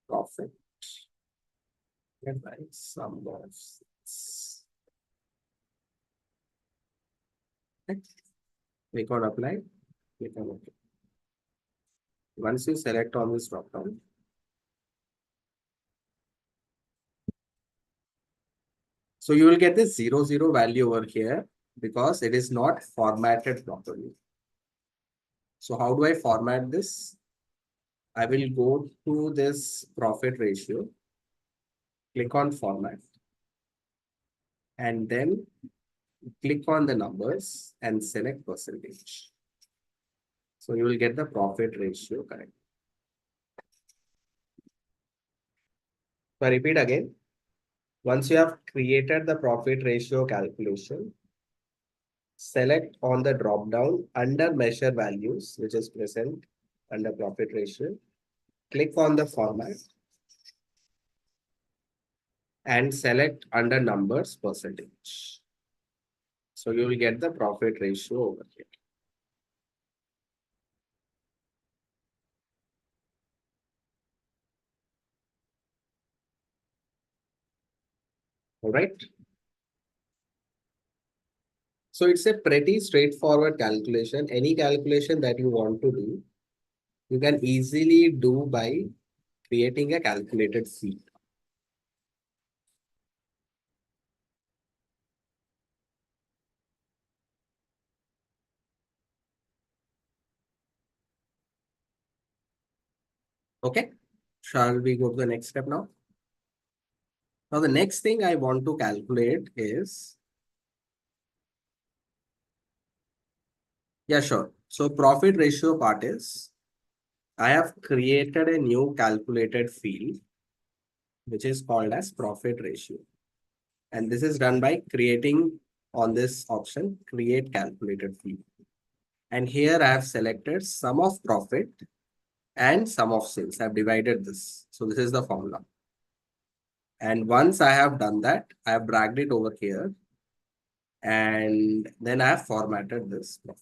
profit. And write sum of sales. Okay. Click on apply. Click on OK. Once you select on this drop down, so you will get this 0 value over here because it is not formatted properly. So how do I format this? I will go to this profit ratio, click on format, and then click on the numbers and select percentage. So you will get the profit ratio correct. So I repeat again. Once you have created the profit ratio calculation, select on the drop down under measure values, which is present under profit ratio. Click on the format and select under numbers percentage. So you will get the profit ratio over here. All right. So it's a pretty straightforward calculation. Any calculation that you want to do, you can easily do by creating a calculated field. Okay. Shall we go to the next step now? Now the next thing I want to calculate is, yeah, sure. So profit ratio part is, I have created a new calculated field, which is called as profit ratio. And this is done by creating on this option, create calculated field. And here I have selected sum of profit and sum of sales. I've divided this. So this is the formula. And once I have done that, I have dragged it over here. And then I have formatted this profit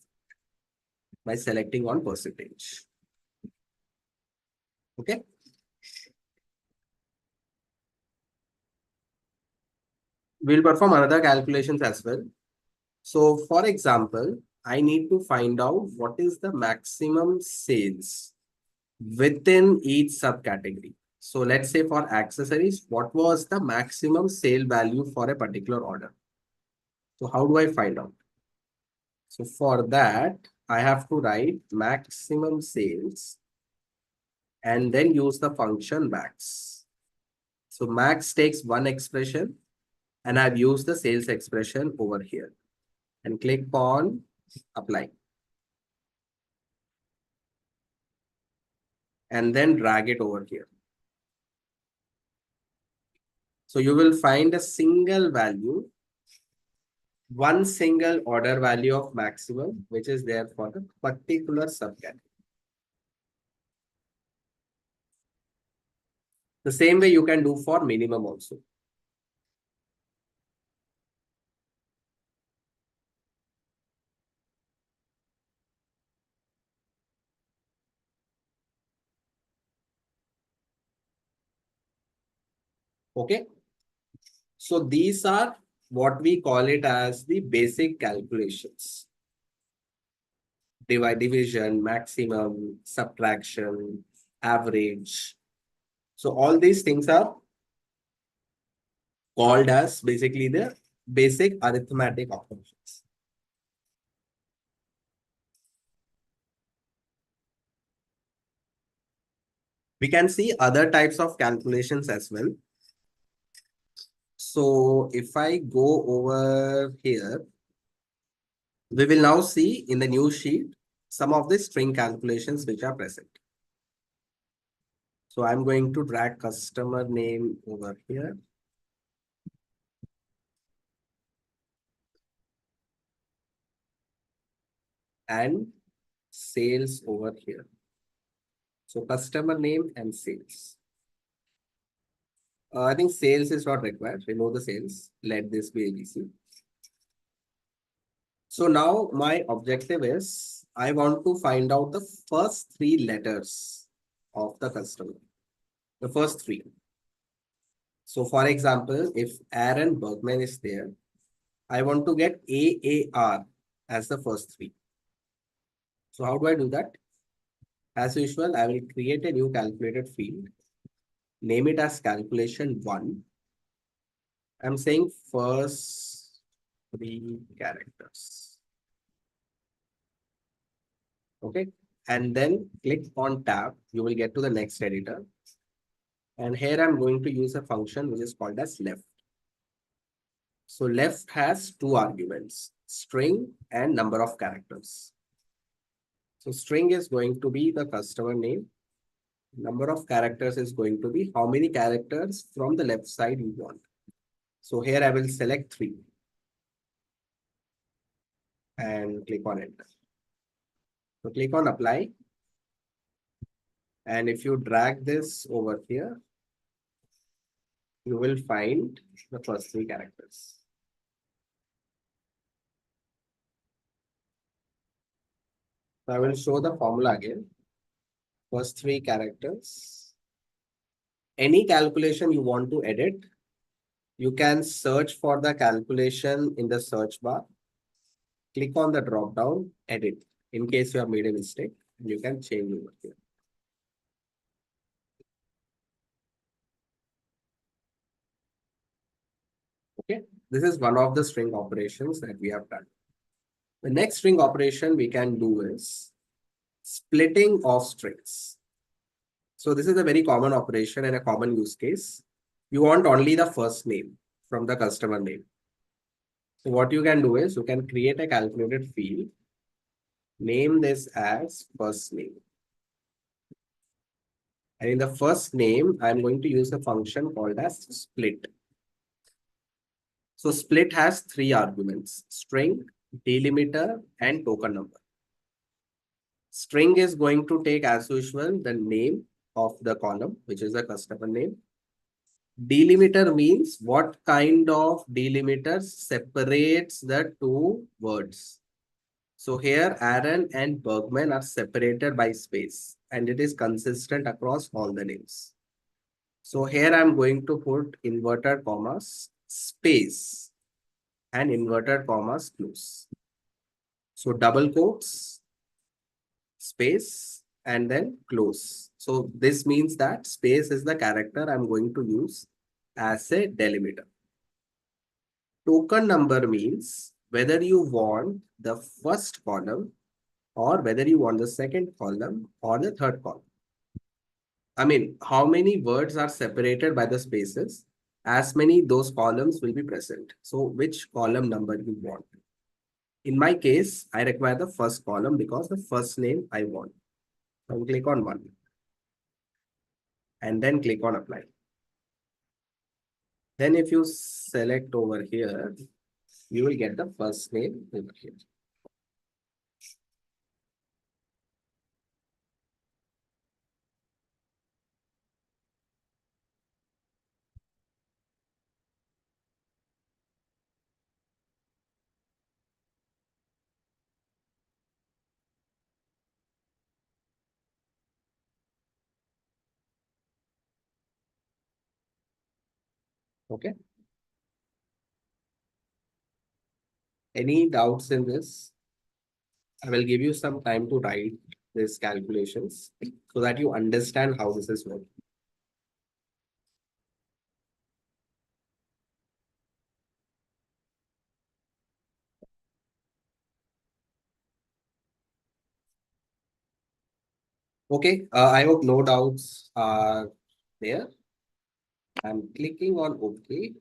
by selecting on percentage. Okay. We'll perform another calculations as well. So for example, I need to find out what is the maximum sales within each subcategory. So let's say for accessories, what was the maximum sale value for a particular order? So how do I find out? So for that, I have to write maximum sales and then use the function max. So max takes one expression and I've used the sales expression over here and click on apply. And then drag it over here. So you will find a single value, one single order value of maximum, which is there for the particular subcategory. The same way you can do for minimum also. Okay. So these are what we call it as the basic calculations. Division, maximum, subtraction, average. So all these things are called as basically the basic arithmetic operations. We can see other types of calculations as well. So if I go over here, we will now see in the new sheet some of the string calculations which are present. So I'm going to drag customer name over here. And sales over here. So customer name and sales. I think sales is not required. Remove the sales. Let this be ABC. So now my objective is I want to find out the first three letters of the customer. The first three. So for example, if Aaron Bergman is there, I want to get AAR as the first three. So how do I do that? As usual, I will create a new calculated field. Name it as calculation 1. I'm saying first three characters. Okay. And then click on tab. You will get to the next editor. And here I'm going to use a function which is called as left. So left has two arguments, string and number of characters. So string is going to be the customer name. Number of characters is going to be how many characters from the left side you want. So here I will select 3 and click on enter. So click on apply. And if you drag this over here, you will find the first 3 characters. So I will show the formula again. First 3 characters. Any calculation you want to edit, you can search for the calculation in the search bar. Click on the drop down, edit. In case you have made a mistake, you can change over here. Okay, this is one of the string operations that we have done. The next string operation we can do is splitting of strings. So this is a very common operation and a common use case. You want only the first name from the customer name. So what you can do is you can create a calculated field, name this as first name. And in the first name, I'm going to use a function called as split. So split has 3 arguments, string, delimiter, and token number. String is going to take as usual the name of the column, which is the customer name. Delimiter means what kind of delimiter separates the 2 words. So here Aaron and Bergman are separated by space and it is consistent across all the names. So here I'm going to put inverted commas, space and inverted commas close. So double quotes, space and then close. So this means that space is the character I'm going to use as a delimiter. Token number means whether you want the first column or whether you want the second column or the third column. I mean, how many words are separated by the spaces, as many those columns will be present. So which column number you want. In my case, I require the first column because the first name I want. I will click on 1 and then click on apply. Then if you select over here, you will get the first name over here. Okay. Any doubts in this? I will give you some time to write these calculations so that you understand how this is working. Okay, I hope no doubts are there. I'm clicking on OK.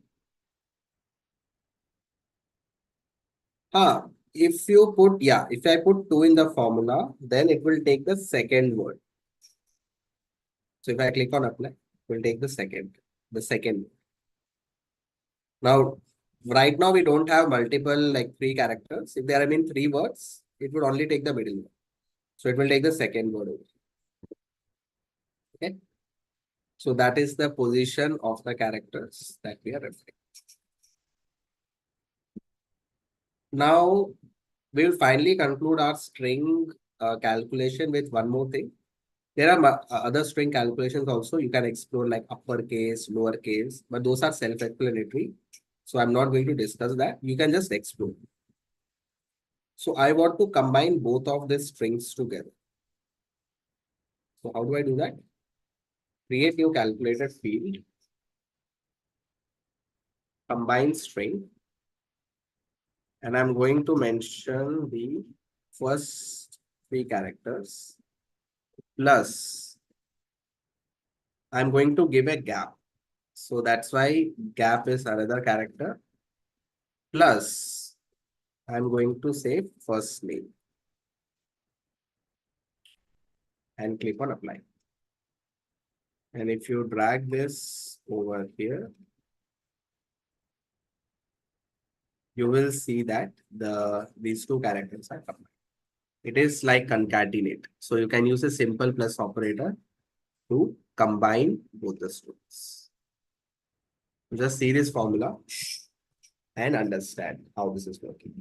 If you put, if I put 2 in the formula, then it will take the second word. So if I click on apply, it will take the second. Now, right now we don't have multiple like 3 characters. If there have been 3 words, it would only take the middle word. So it will take the second word over. Okay. So that is the position of the characters that we are referring. Now we will finally conclude our string calculation with one more thing. There are other string calculations also. You can explore like uppercase, lowercase, but those are self-explanatory. So I'm not going to discuss that. You can just explore. So I want to combine both of these strings together. So how do I do that? Create new calculated field, combine string, and I'm going to mention the first 3 characters plus I'm going to give a gap. So that's why gap is another character plus I'm going to say first name and click on apply. And if you drag this over here, you will see that these 2 characters are combined. It is like concatenate. So you can use a simple plus operator to combine both the strings. Just see this formula and understand how this is working.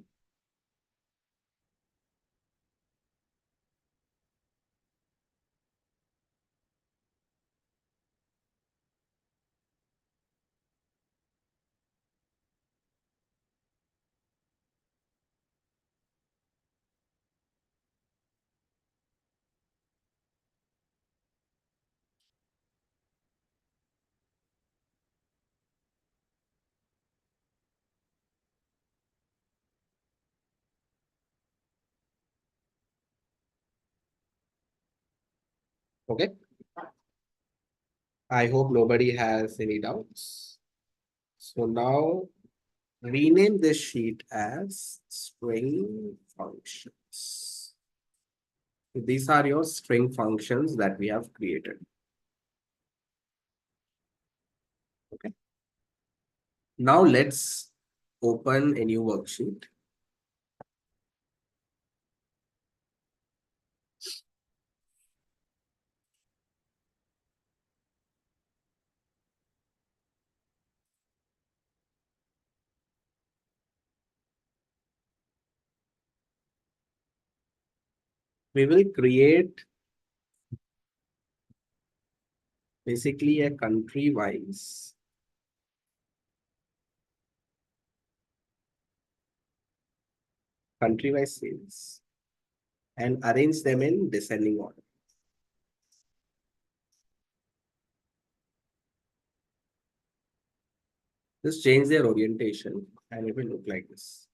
Okay. I hope nobody has any doubts. So now rename this sheet as string functions. So these are your string functions that we have created. Okay. Now let's open a new worksheet. We will create basically a country-wise sales and arrange them in descending order. Just change their orientation and it will look like this.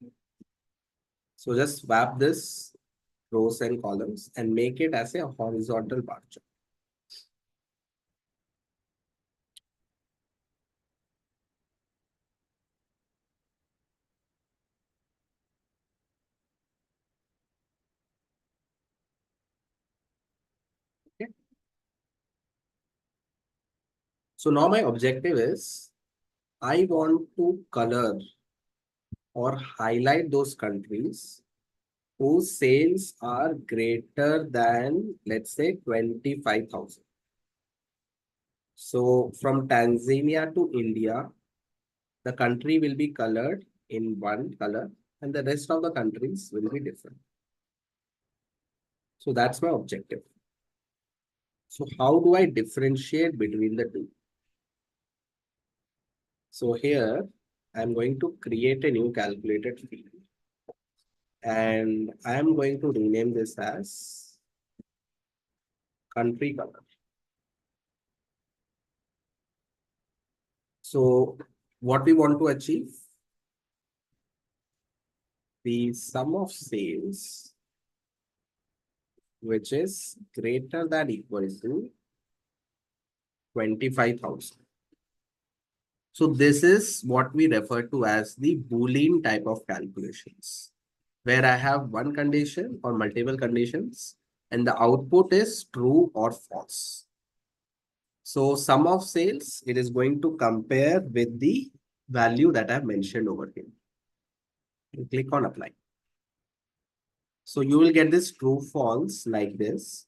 So just swap this rows and columns and make it as a horizontal bar chart. Okay. So now my objective is I want to color or highlight those countries whose sales are greater than, let's say, 25,000. So from Tanzania to India, the country will be colored in one color and the rest of the countries will be different. So that's my objective. So how do I differentiate between the two? So here I'm going to create a new calculated field and I'm going to rename this as country color. So what we want to achieve, the sum of sales which is greater than equal to 25,000. So this is what we refer to as the Boolean type of calculations, where I have one condition or multiple conditions and the output is true or false. So sum of sales, it is going to compare with the value that I've mentioned over here. And click on apply. So you will get this true false like this.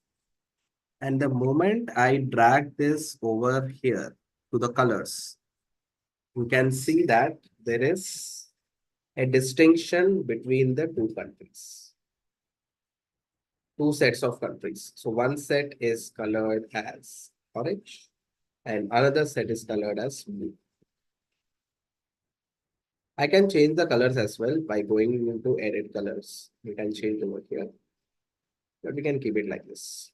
And the moment I drag this over here to the colors, you can see that there is a distinction between the two countries. Two sets of countries. So one set is colored as orange and another set is colored as blue. I can change the colors as well by going into edit colors. We can change over here, but we can keep it like this.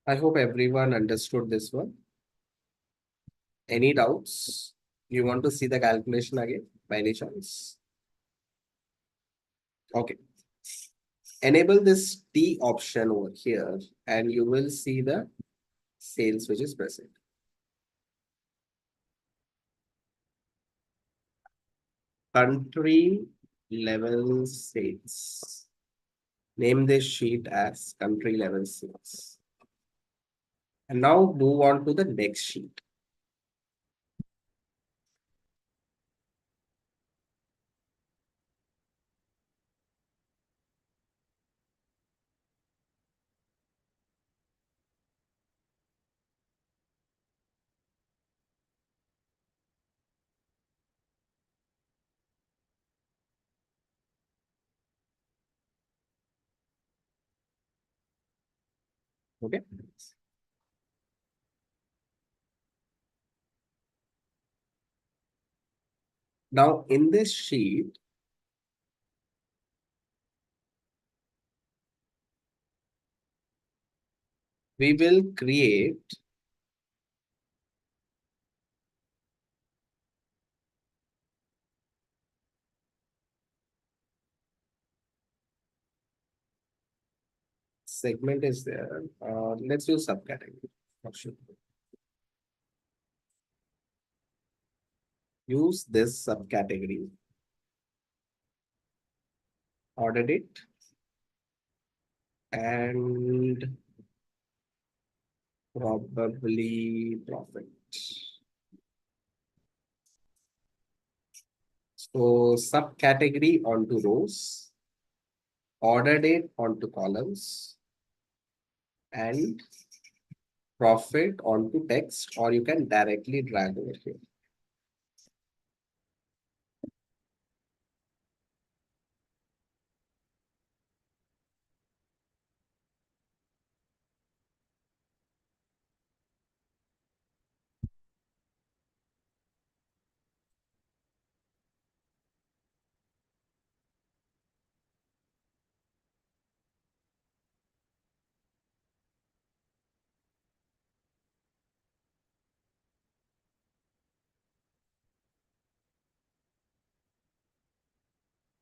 I hope everyone understood this one. Any doubts? You want to see the calculation again by any chance? Okay. Enable this T option over here and you will see the sales which is present. Country level sales. Name this sheet as country level sales. And now move on to the next sheet. Okay. Now in this sheet, we will create segment is there. Let's use subcategory option. Use this subcategory. Order it and probably profit. So subcategory onto rows, order date onto columns, and profit onto text, or you can directly drag over here.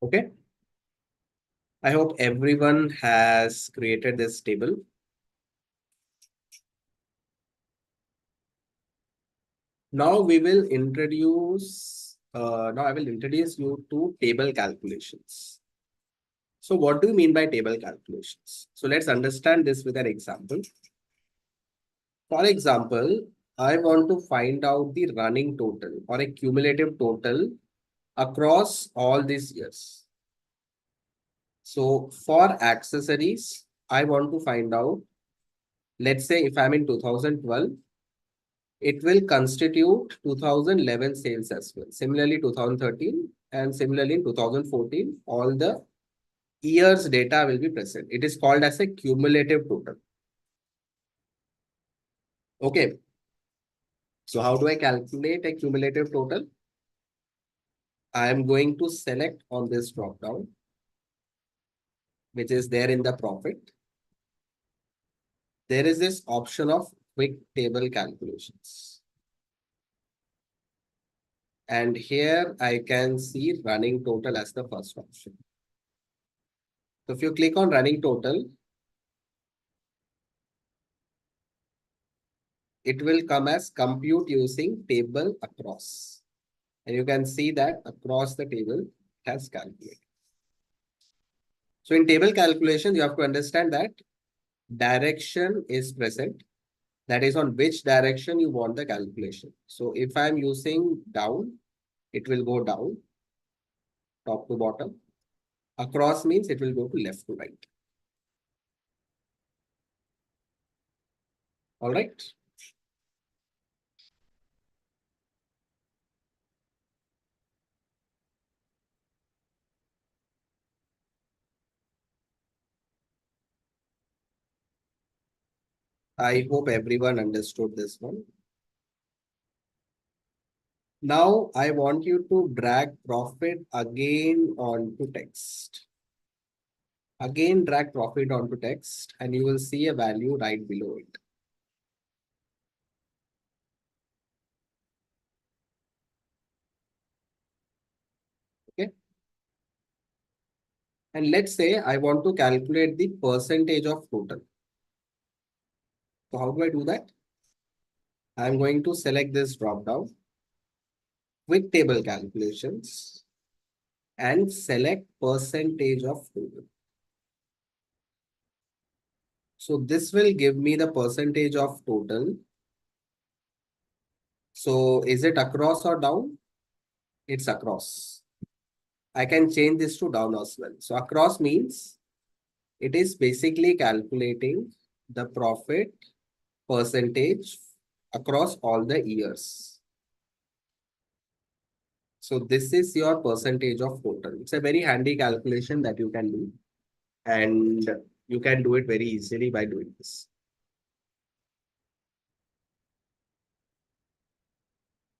Okay. I hope everyone has created this table. Now we will introduce, now I will introduce you to table calculations. So what do you mean by table calculations? So let's understand this with an example. For example, I want to find out the running total or a cumulative total across all these years. So for accessories, I want to find out, let's say if I'm in 2012, it will constitute 2011 sales as well. Similarly, 2013 and similarly in 2014, all the years data will be present. It is called as a cumulative total. Okay. So how do I calculate a cumulative total? I am going to select on this drop down, which is there in the profit. There is this option of quick table calculations. And here I can see running total as the first option. So if you click on running total, it will come as compute using table across. And you can see that across the table it has calculated. So in table calculation, you have to understand that direction is present. That is on which direction you want the calculation. So if I'm using down, it will go down, top to bottom. Across means it will go to left to right. All right. I hope everyone understood this one. Now I want you to drag profit again onto text. Again, drag profit onto text and you will see a value right below it. Okay. And let's say I want to calculate the percentage of total. So how do I do that? I'm going to select this drop down, quick table calculations, and select percentage of total. So this will give me the percentage of total. So is it across or down? It's across. I can change this to down as well. So across means it is basically calculating the profit percentage across all the years. So this is your percentage of total. It's a very handy calculation that you can do. And you can do it very easily by doing this.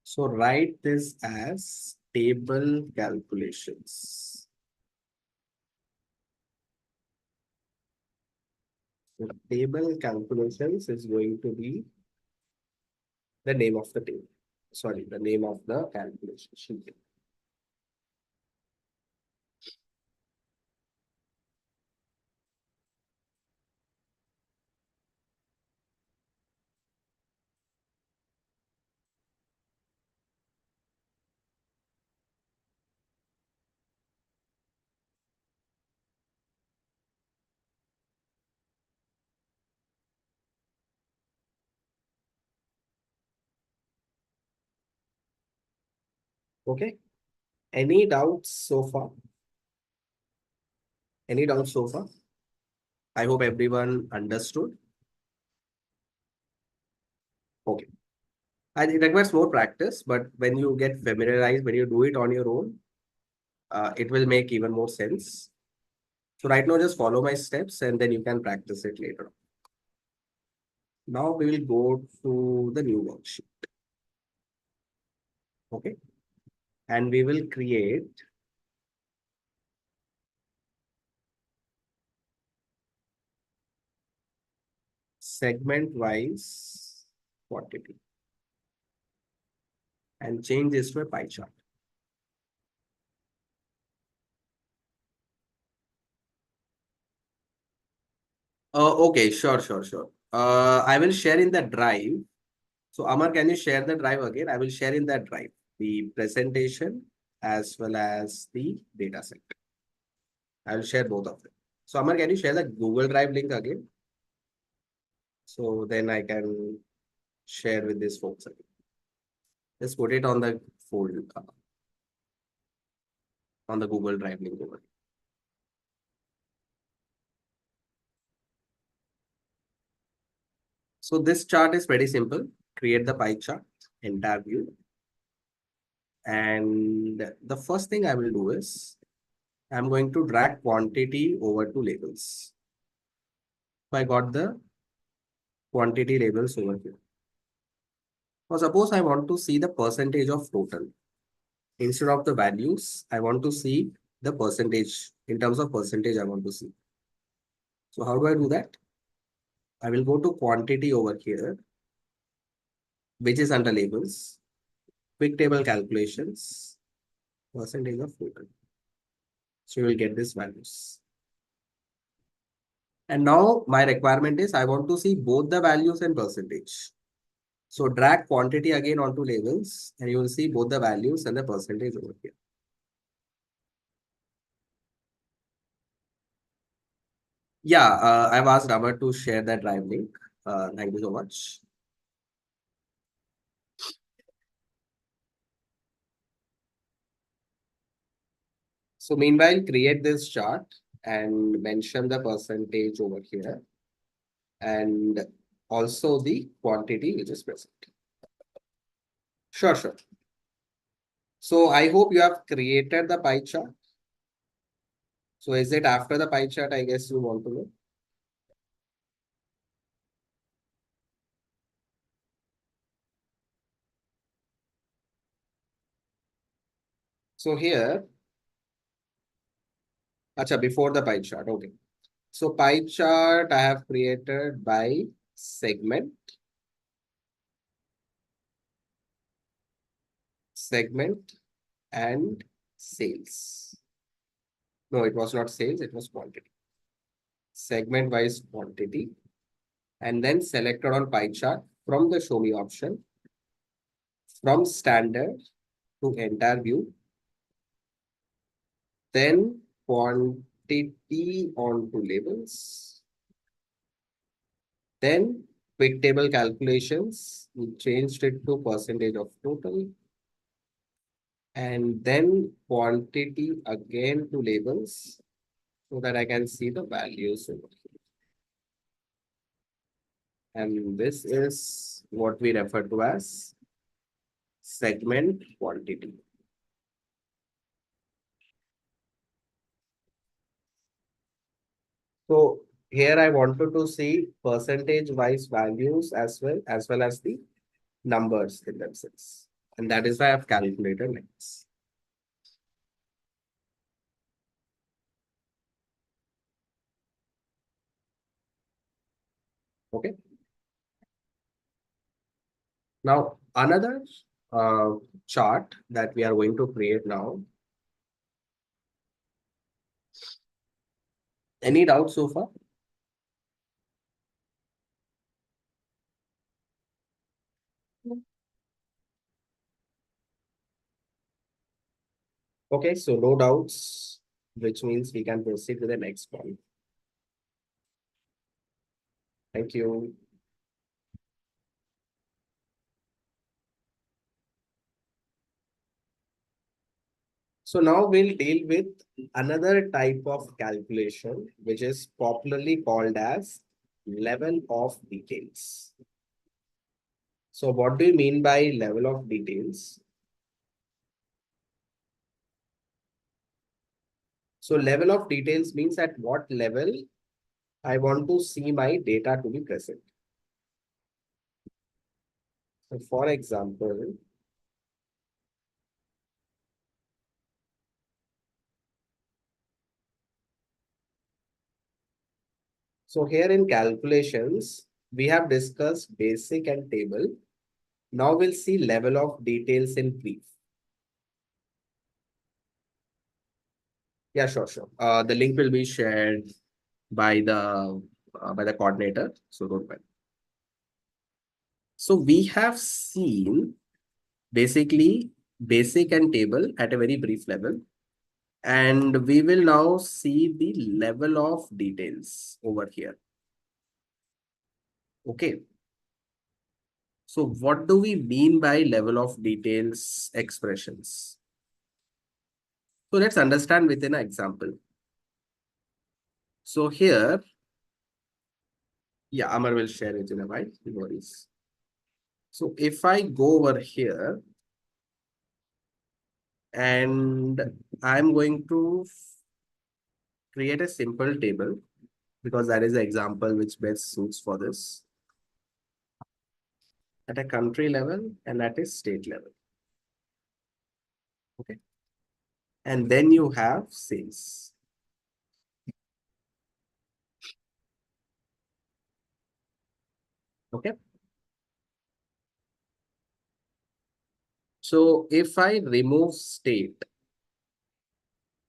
So write this as table calculations. So table calculations is going to be the name of the table. Sorry, the name of the calculation sheet. Okay. Any doubts so far? Any doubts so far? I hope everyone understood. Okay. And it requires more practice, but when you get familiarized, when you do it on your own, it will make even more sense. So right now, just follow my steps and then you can practice it later on. Now we will go to the new worksheet. Okay. And we will create segment-wise quantity and change this to a pie chart. Okay, sure. I will share in the drive. So Amar, can you share the drive again? I will share in that drive the presentation as well as the data set. I will share both of them. So Amar, can you share the Google Drive link again? So then I can share with these folks again. Just put it on the folder, on the Google Drive link over. So this chart is pretty simple. Create the pie chart, entire view. And the first thing I will do is I'm going to drag quantity over to labels. So I got the quantity labels over here. Now suppose I want to see the percentage of total. Instead of the values, I want to see the percentage. In terms of percentage, I want to see. So how do I do that? I will go to quantity over here, which is under labels, quick table calculations, percentage of total. So you will get these values. And now my requirement is I want to see both the values and percentage. So drag quantity again onto labels and you will see both the values and the percentage over here. Yeah, I've asked Amar to share that drive link. Thank you so much. So meanwhile, create this chart and mention the percentage over here and also the quantity which is present. Sure. So I hope you have created the pie chart. So is it after the pie chart, I guess you want to know? So here, before the pie chart, okay. So pie chart I have created by segment and sales. No, it was not sales, it was quantity. Segment wise quantity. And then selected on pie chart from the show me option, from standard to entire view, then quantity onto labels, then quick table calculations, we changed it to percentage of total, and then quantity again to labels so that I can see the values over here. And this is what we refer to as segment quantity. So here I wanted to see percentage wise values as well as the numbers in themselves. And that is why I've calculated like this. Okay. Now another chart that we are going to create now. Any doubts so far? Okay, so no doubts, which means we can proceed to the next one. Thank you. So now we'll deal with another type of calculation, which is popularly called as level of details. So what do you mean by level of details? So level of details means at what level I want to see my data to be present. So for example, so here in calculations, we have discussed basic and table. Now we'll see level of details in brief. Yeah, sure. The link will be shared by the coordinator, so don't worry. So we have seen basically basic and table at a very brief level, and we will now see the level of details over here. Okay. So what do we mean by level of details expressions? So let's understand within an example. So here, yeah, Amar will share it in a while, no worries. So if I go over here and I'm going to create a simple table because that is the example which best suits for this at a country level and at a state level. Okay. And then you have sales. Okay. So if I remove state,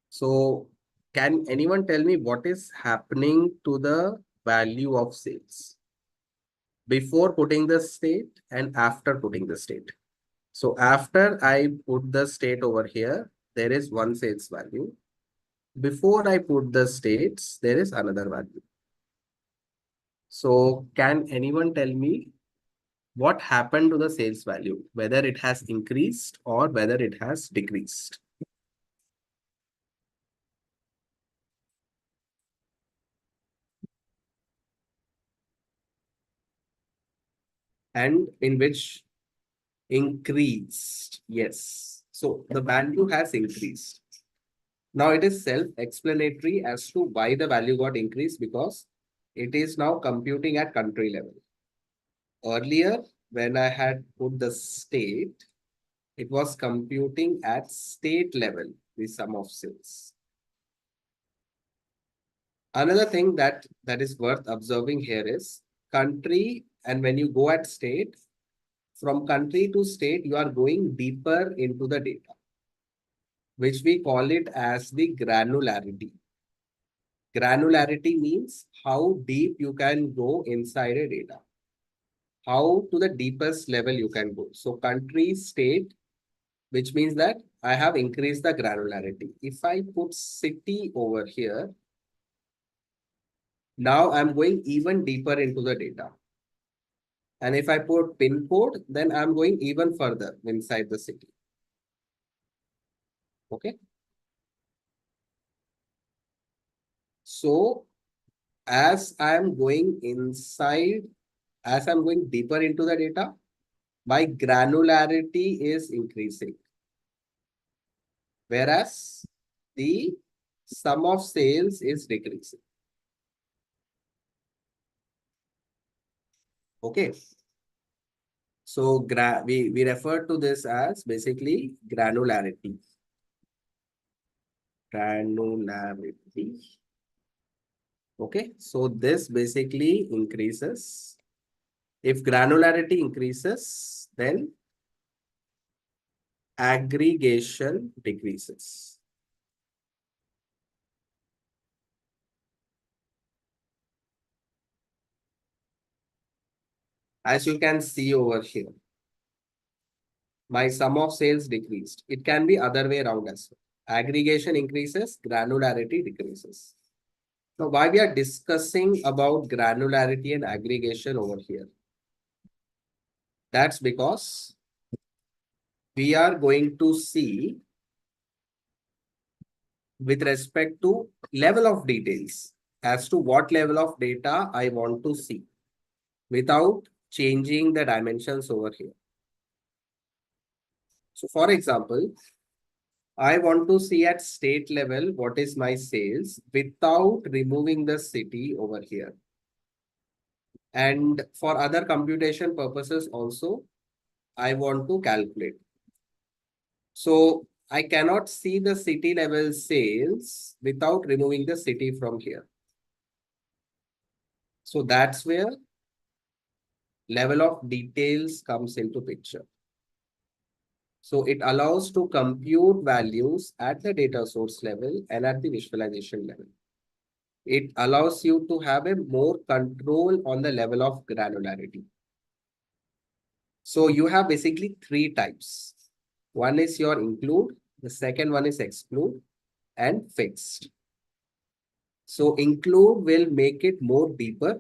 so can anyone tell me what is happening to the value of sales before putting the state and after putting the state? So after I put the state over here, there is one sales value. Before I put the states, there is another value. So can anyone tell me what happened to the sales value, whether it has increased or whether it has decreased? And in which increased? Yes. So the value has increased. Now it is self-explanatory as to why the value got increased because it is now computing at country level. Earlier, when I had put the state, it was computing at state level, the sum of sales. Another thing that is worth observing here is country, and when you go at state, from country to state, you are going deeper into the data, which we call it as the granularity. Granularity means how deep you can go inside a data, how to the deepest level you can go. So country, state, which means that I have increased the granularity. If I put city over here, now I'm going even deeper into the data. And if I put pin code, then I'm going even further inside the city. Okay. So as I'm going inside, as I'm going deeper into the data, my granularity is increasing. Whereas the sum of sales is decreasing. Okay. So we refer to this as basically granularity. Granularity. Okay. So this basically increases. If granularity increases, then aggregation decreases. As you can see over here, my sum of sales decreased. It can be other way around as well. Aggregation increases, granularity decreases. Now, why we are discussing about granularity and aggregation over here? That's because we are going to see with respect to level of details as to what level of data I want to see without changing the dimensions over here. So for example, I want to see at state level what is my sales without removing the city over here. And for other computation purposes also, I want to calculate. So I cannot see the city level sales without removing the city from here. So that's where level of details comes into picture. So it allows to compute values at the data source level and at the visualization level. It allows you to have a more control on the level of granularity. So you have basically three types. One is your include, the second one is exclude, and fixed. So include will make it more deeper.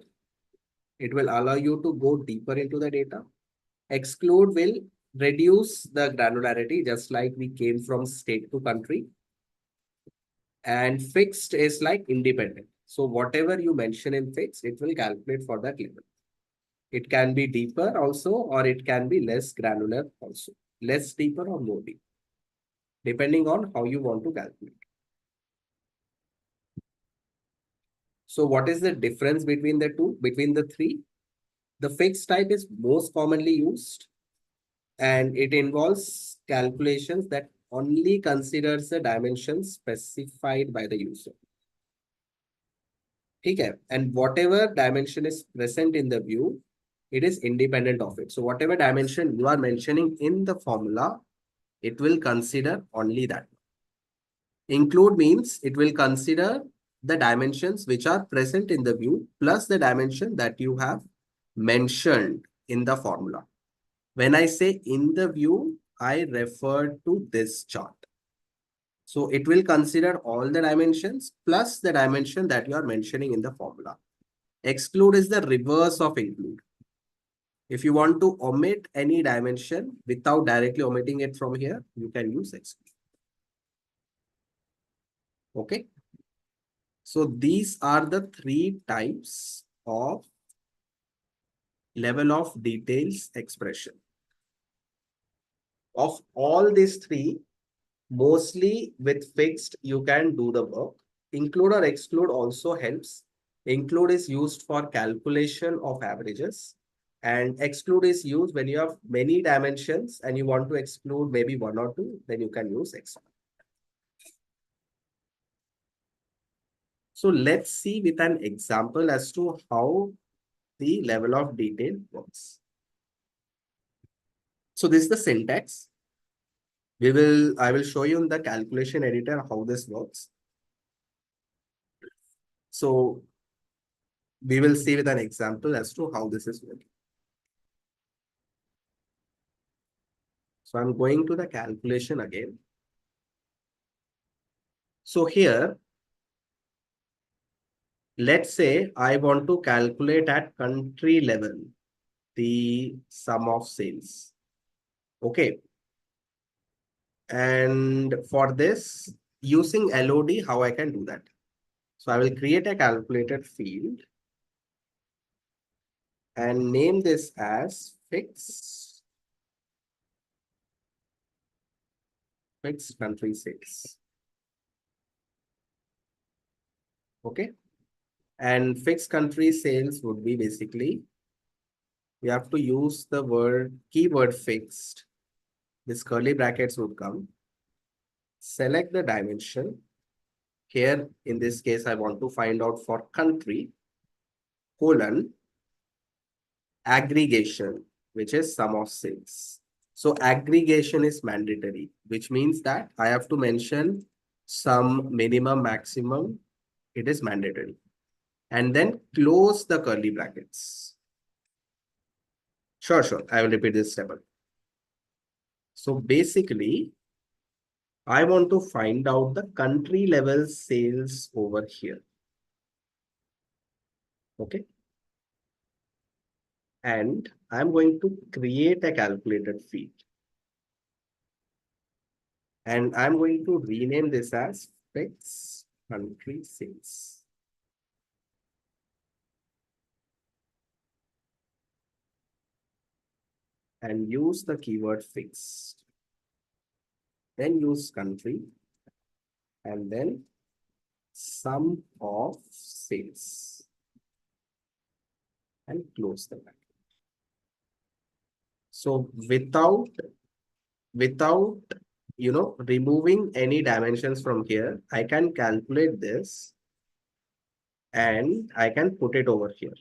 It will allow you to go deeper into the data. Exclude will reduce the granularity, just like we came from state to country. And fixed is like independent. So whatever you mention in fixed, it will calculate for that level. It can be deeper also, or it can be less granular also. Less deeper or more deep, depending on how you want to calculate. So what is the difference between the two, between the three? The fixed type is most commonly used, and it involves calculations that only considers the dimensions specified by the user. Okay, and whatever dimension is present in the view, it is independent of it. So whatever dimension you are mentioning in the formula, it will consider only that. Include means it will consider the dimensions which are present in the view plus the dimension that you have mentioned in the formula. When I say in the view, I refer to this chart. So it will consider all the dimensions plus the dimension that you are mentioning in the formula. Exclude is the reverse of include. If you want to omit any dimension without directly omitting it from here, you can use exclude. Okay. So these are the three types of level of details expression. Of all these three, mostly with fixed, you can do the work. Include or exclude also helps. Include is used for calculation of averages, and exclude is used when you have many dimensions and you want to exclude maybe one or two, then you can use exclude. So let's see with an example as to how the level of detail works. So this is the syntax. I will show you in the calculation editor how this works. So we will see with an example as to how this is working. So I'm going to the calculation again. So here, let's say I want to calculate at country level the sum of sales. Okay. And for this, using LOD, how I can do that? So I will create a calculated field and name this as fixed country sales. Okay. And fixed country sales would be basically, we have to use the keyword fixed. This curly brackets would come. Select the dimension. Here, in this case, I want to find out for country, colon, aggregation, which is sum of sales. So aggregation is mandatory, which means that I have to mention some minimum, maximum. It is mandatory. And then close the curly brackets. Sure. I will repeat this step. So basically, I want to find out the country level sales over here. Okay. And I'm going to create a calculated field. And I'm going to rename this as fixed country sales. and use the keyword fixed. Then use country and then sum of sales and close the bracket. So without removing any dimensions from here, I can calculate this and I can put it over here.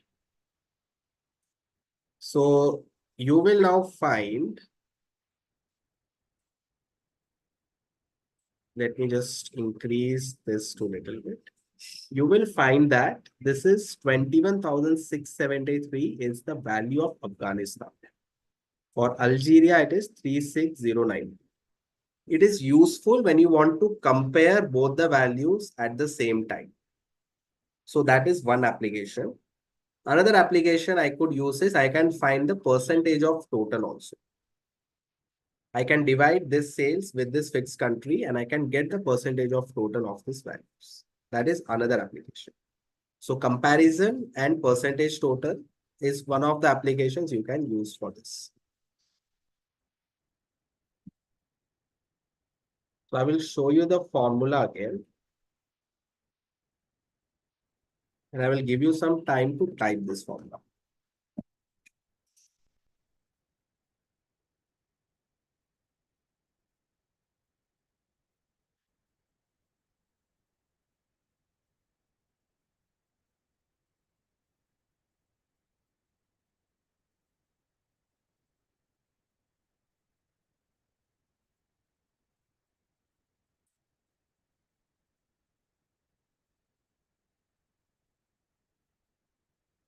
So you will now find, let me just increase this to a little bit. You will find that this is 21,673 is the value of Afghanistan. For Algeria, it is 3609. It is useful when you want to compare both the values at the same time. So that is one application. Another application I could use is I can find the percentage of total also. I can divide this sales with this fixed country and I can get the percentage of total of these values. That is another application. So comparison and percentage total is one of the applications you can use for this. So I will show you the formula again. And I will give you some time to type this formula.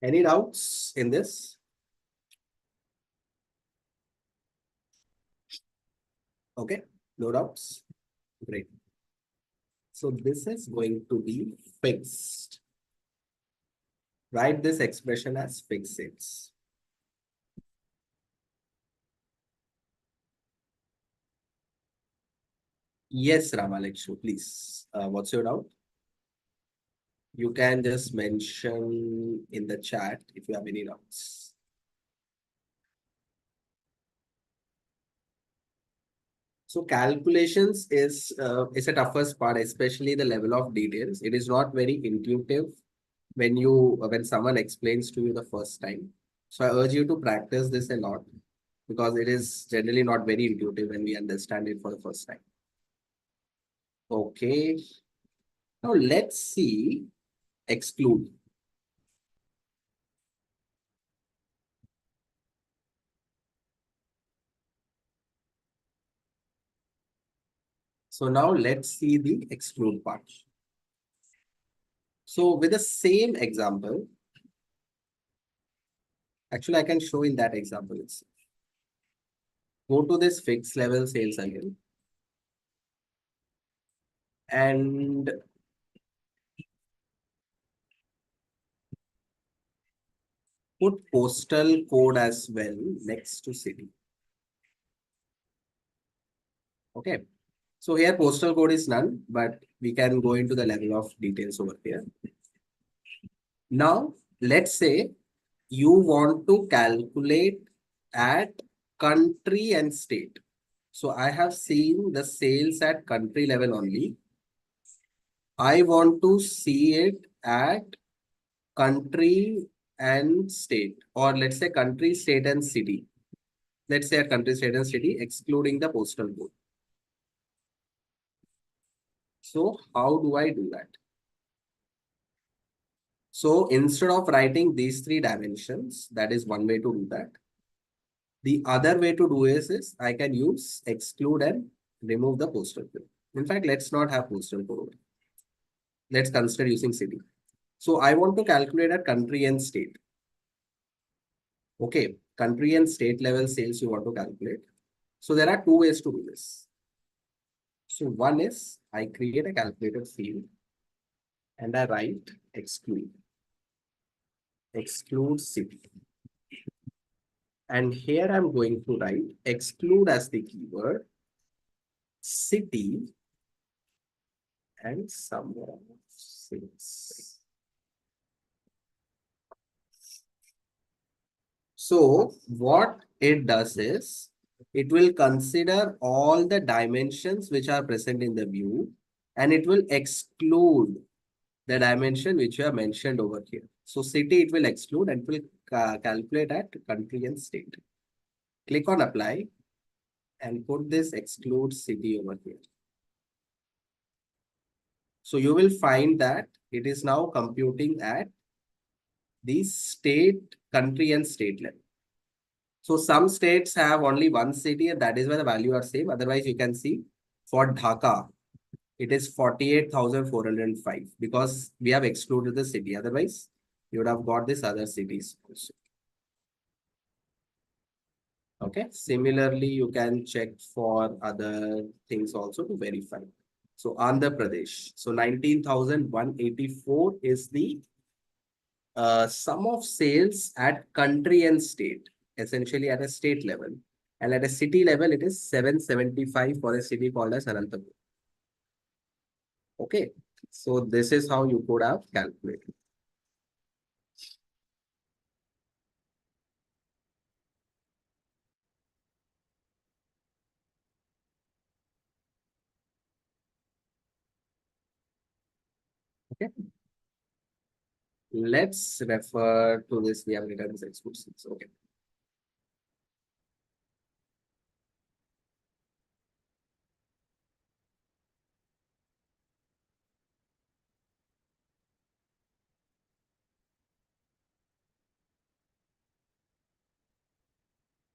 Any doubts in this? Okay, no doubts. Great. So this is going to be fixed. Write this expression as fixed sales. Yes, Ramalekshu, please. What's your doubt? You can just mention in the chat if you have any doubts. So calculations is a toughest part, especially the level of details. It is not very intuitive when someone explains to you the first time. So I urge you to practice this a lot because it is generally not very intuitive when we understand it for the first time. Okay. Now let's see exclude. So now let's see the exclude part. So with the same example, actually I can show in that example itself. Go to this fixed level sales again. And put postal code as well next to city. Okay. So here postal code is none, but we can go into the level of details over here. Now, let's say you want to calculate at country and state. So I have seen the sales at country level only. I want to see it at country and state, or let's say country, state and city. Let's say at country, state and city, excluding the postal code. So how do I do that? So instead of writing these three dimensions, that is one way to do that. The other way to do is I can use exclude and remove the postal code. In fact, let's not have postal code. Let's consider using city. So I want to calculate a country and state. Okay, country and state level sales you want to calculate. So there are two ways to do this. So one is I create a calculated field and I write exclude. Exclude city. And here I'm going to write exclude as the keyword, city, and sum of sales. So what it does is it will consider all the dimensions which are present in the view and it will exclude the dimension which you have mentioned over here. So city it will exclude and will calculate at country and state. Click on apply and put this exclude city over here. So you will find that it is now computing at the state, country and state level. So some states have only one city and that is why the value are same. Otherwise you can see for Dhaka, it is 48,405 because we have excluded the city. Otherwise you would have got this other cities also. Okay. Similarly, you can check for other things also to verify. So Andhra Pradesh. So 19,184 is the sum of sales at country and state, essentially at a state level. And at a city level, it is 775 for a city called as Anantapur. Okay. So this is how you could have calculated. Okay. Let's refer to this. We have written this exclusives. Okay.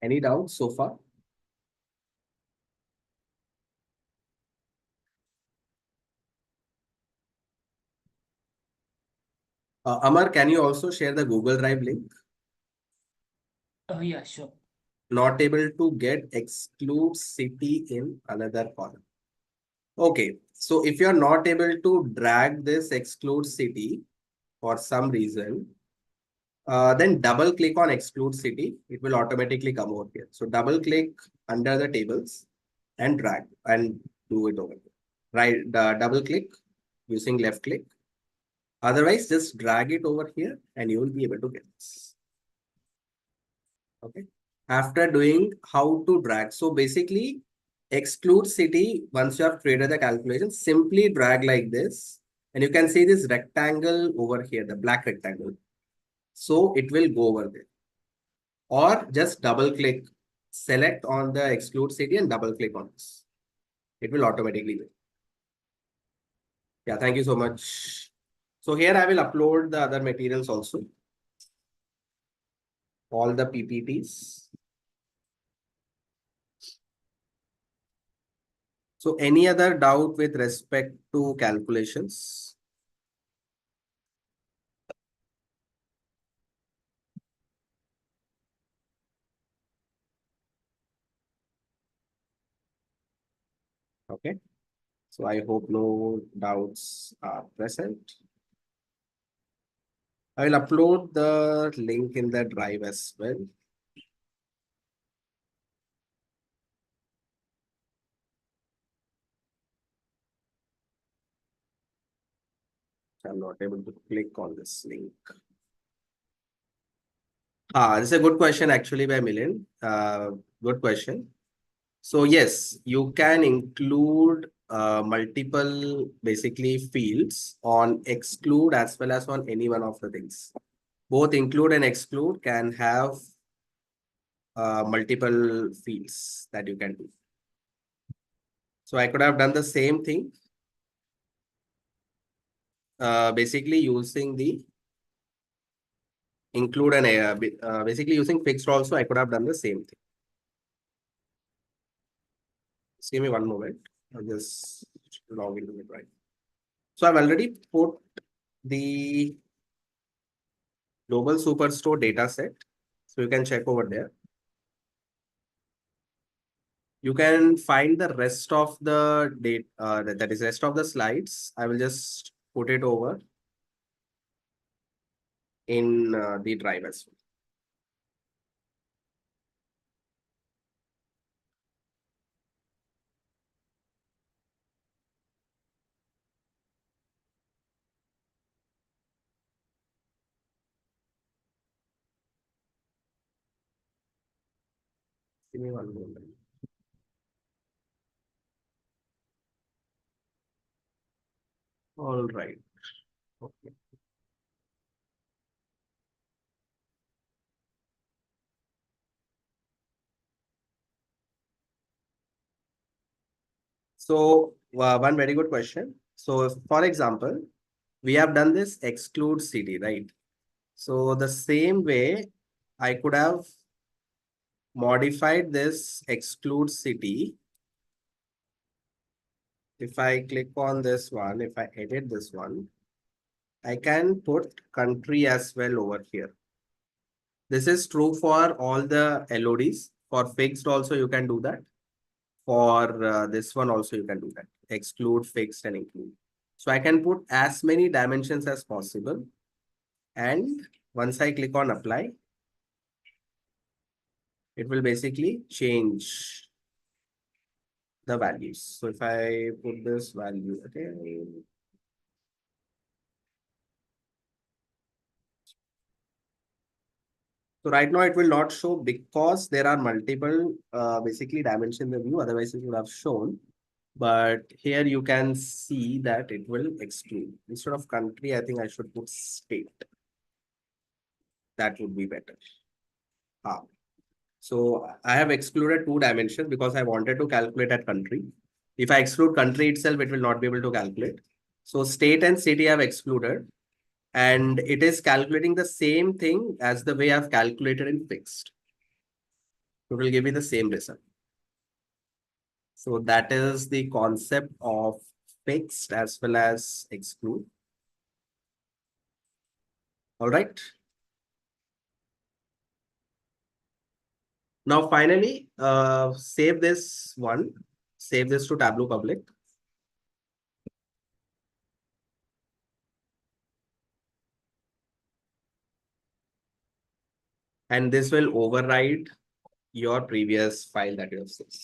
Any doubts so far? Amar, can you also share the Google Drive link? Yeah, sure. Not able to get exclude city in another column. Okay, so if you are not able to drag this exclude city for some reason, then double click on exclude city. It will automatically come over here. So double click under the tables and drag and do it over here. Right, double click using left click. Otherwise, just drag it over here and you will be able to get this. Okay. After doing how to drag. So basically, exclude city, once you have created the calculation, simply drag like this. And you can see this rectangle over here, the black rectangle. So it will go over there. Or just double click, select on the exclude city and double click on this. It will automatically do. Yeah, thank you so much. So here I will upload the other materials also. All the PPTs. So any other doubt with respect to calculations? Okay. So I hope no doubts are present. I will upload the link in the drive as well. I'm not able to click on this link. This is a good question actually by Milind. Good question. So yes, you can include multiple basically fields on exclude as well as on any one of the things. Both include and exclude can have multiple fields that you can do. So I could have done the same thing. Basically using the include and basically using fixed also, I could have done the same thing. Just give me one moment. I'll just log into the drive. So I've already put the global superstore data set. So you can check over there. You can find the rest of the data, that is rest of the slides. I will just put it over in the drive as well. Give me one moment. All right. Okay. So one very good question. So for example, we have done this exclude city, right? So the same way I could have modified this exclude city. If I click on this one, if I edit this one, I can put country as well over here. This is true for all the LODs. For fixed also you can do that. For this one also you can do that. Exclude, fixed and include. So I can put as many dimensions as possible. And once I click on apply, it will basically change the values. So if I put this value, okay. So right now it will not show because there are multiple basically dimensions in the view, otherwise it would have shown. But here you can see that it will exclude. Instead of country, I think I should put state. That would be better. So I have excluded 2 dimensions because I wanted to calculate at country. If I exclude country itself, it will not be able to calculate. So state and city I have excluded. And it is calculating the same thing as the way I've calculated in fixed. It will give me the same result. So that is the concept of fixed as well as exclude. All right. Now finally, save this one. Save this to Tableau public. And this will override your previous file that you have saved.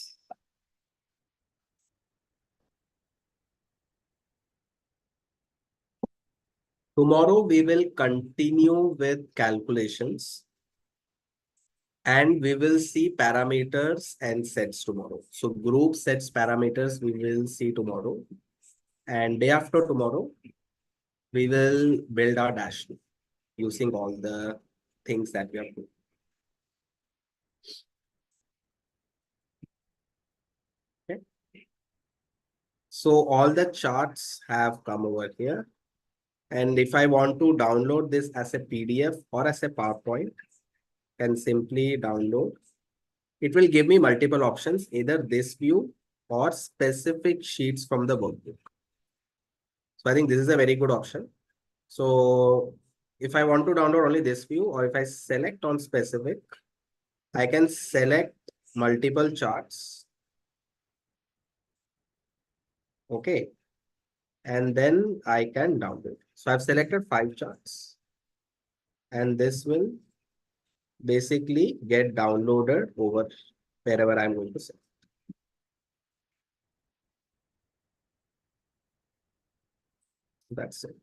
Tomorrow we will continue with calculations and we will see parameters and sets tomorrow. So group sets parameters we will see tomorrow, and day after tomorrow we will build our dashboard using all the things that we have done. Okay. So all the charts have come over here. And if I want to download this as a PDF or as a PowerPoint, can simply download. It will give me multiple options, either this view or specific sheets from the workbook. So I think this is a very good option. So if I want to download only this view, or if I select on specific, I can select multiple charts. Okay. And then I can download. So I've selected 5 charts. And this will basically get downloaded over wherever I'm going to set. That's it.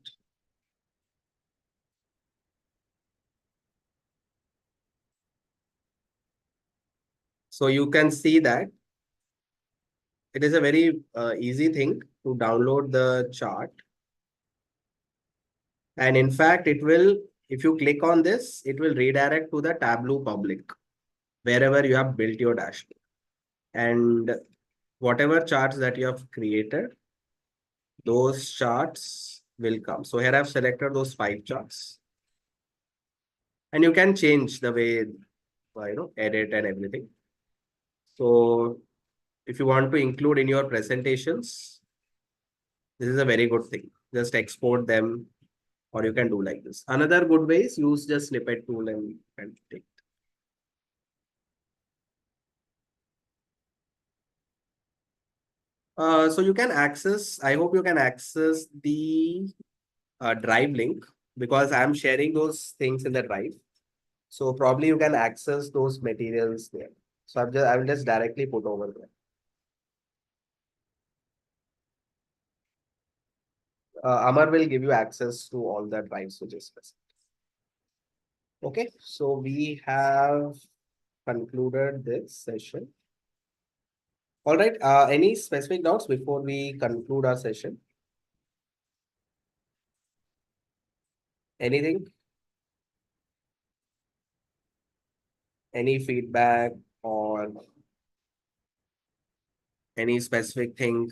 So you can see that it is a very easy thing to download the chart. And in fact, it will, if you click on this, it will redirect to the Tableau public, wherever you have built your dashboard. And whatever charts that you have created, those charts will come. So here I've selected those 5 charts. And you can change the way, edit and everything. So if you want to include in your presentations, this is a very good thing. Just export them, or you can do like this. Another good way is use just snippet tool and take. So you can access, I hope you can access the drive link, because I'm sharing those things in the drive. So probably you can access those materials there. So I will just directly put over there. Amar will give you access to all the drives which is present. Okay, so we have concluded this session. All right. Any specific doubts before we conclude our session? Anything? Any feedback or any specific thing?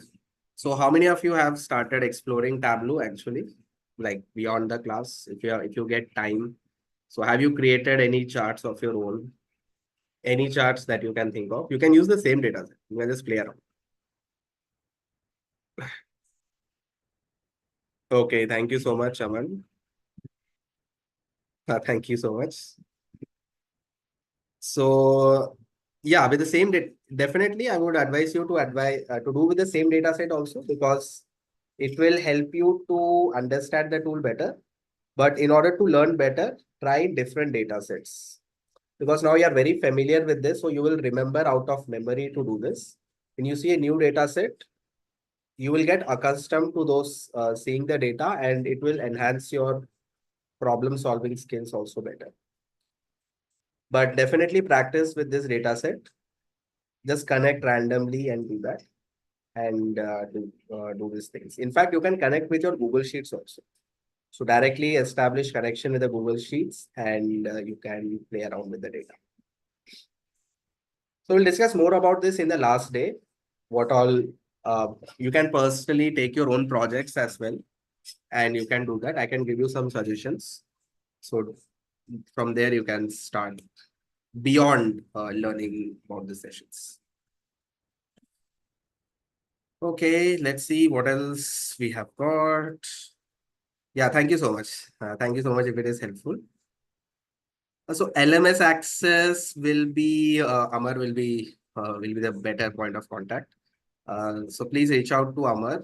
So how many of you have started exploring Tableau actually, like beyond the class, if you get time? So have you created any charts of your own? Any charts that you can think of? You can use the same data set. You can just play around. Okay, thank you so much, Aman. Thank you so much. So yeah, with the same data, definitely I would advise you to do with the same data set also, because it will help you to understand the tool better. But in order to learn better, try different data sets, because now you are very familiar with this, so you will remember out of memory to do this. When you see a new data set, you will get accustomed to those seeing the data, and it will enhance your problem solving skills also better. But definitely practice with this data set. Just connect randomly and do that, and do these things. In fact, you can connect with your Google Sheets also. So directly establish connection with the Google Sheets, and you can play around with the data. So we'll discuss more about this in the last day. What all you can personally take your own projects as well, and you can do that. I can give you some suggestions. So from there you can start beyond learning about the sessions. Okay, let's see what else we have got. Yeah, thank you so much. Thank you so much if it is helpful. So LMS access will be Amar will be the better point of contact. So please reach out to Amar.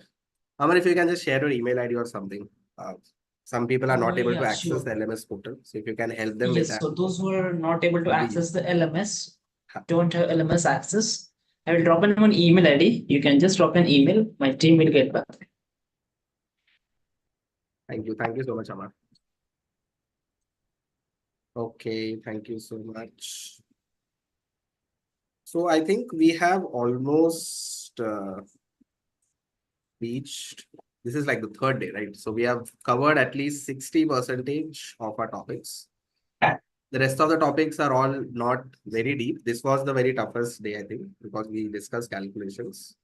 Amar, if you can just share your email ID or something. Some people are not able to access the LMS portal. So if you can help them with that. So those who are not able to access the LMS, don't have LMS access, I will drop in an email ID. You can just drop an email. My team will get back. Thank you. Thank you so much, Amar. Okay, thank you so much. So I think we have almost reached, this is like the third day, right? So we have covered at least 60% of our topics. The rest of the topics are all not very deep. This was the very toughest day, I think, because we discussed calculations.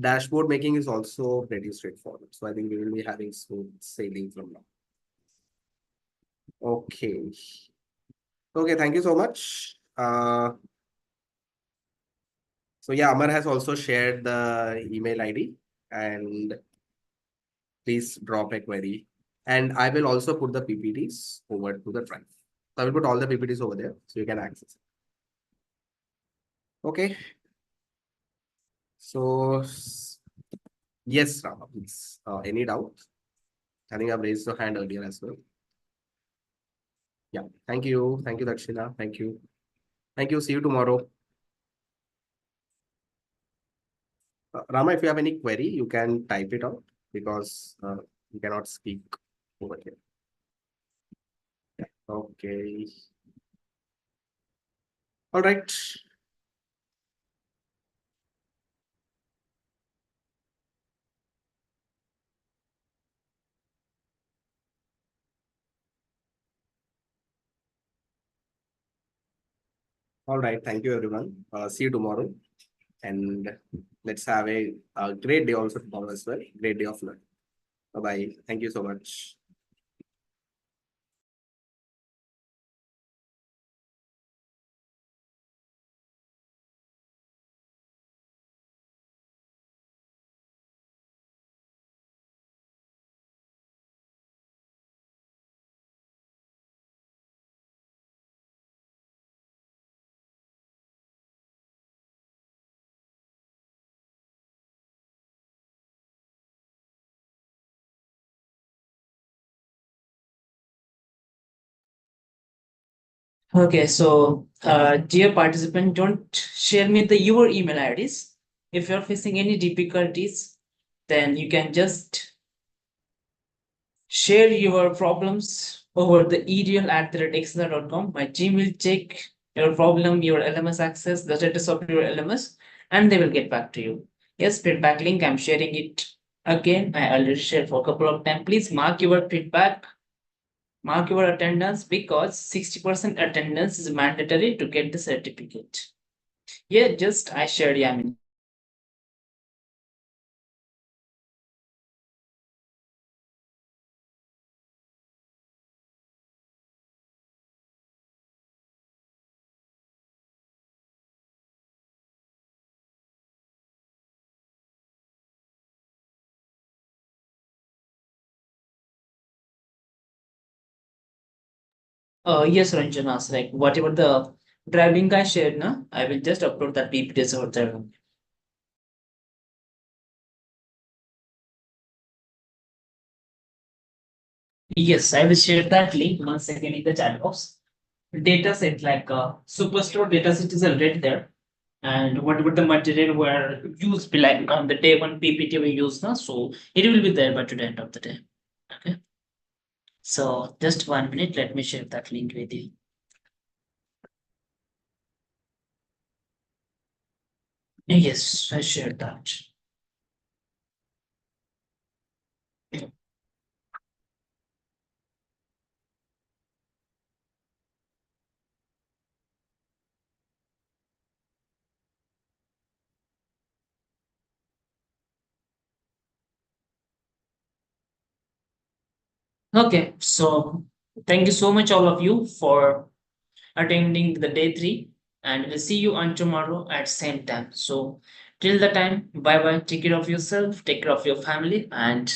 Dashboard making is also pretty straightforward. So I think we will be having smooth sailing from now. Okay. Okay, thank you so much. So yeah, Amar has also shared the email ID, and please drop a query. And I will also put the PPTs over to the drive. So I will put all the PPTs over there so you can access it. Okay. So yes, Rama, please. Any doubt? I think I've raised your hand earlier as well. Yeah, thank you. Thank you, Dakshina. Thank you. Thank you. See you tomorrow. Rama, if you have any query, you can type it out, because you cannot speak over here. Yeah. Okay. All right. All right. Thank you, everyone. See you tomorrow. And let's have a great day also tomorrow as well. Great day of learning. Bye-bye. Thank you so much. Okay, so dear participant, don't share me your email IDs. If you're facing any difficulties, then you can just share your problems over the edl@xlr.com. My team will check your problem, your LMS access, the status of your LMS, and they will get back to you. Yes, feedback link, I'm sharing it again. I already shared for a couple of times. Please mark your feedback, mark your attendance, because 60% attendance is mandatory to get the certificate. Yeah, just I shared Yamin. Yes, Ranjana, like whatever the drive link I shared, na, I will just upload that PPTs over there. Yes, I will share that link once again in the chat box. Data set like Superstore data set is already there. And whatever the material were used, like on the day one PPT we use now, so it will be there by to the end of the day. Okay. So just 1 minute, let me share that link with you. Yes, I shared that. Okay, so thank you so much all of you for attending the day 3, and we'll see you on tomorrow at same time. So till the time, bye bye, take care of yourself, take care of your family, and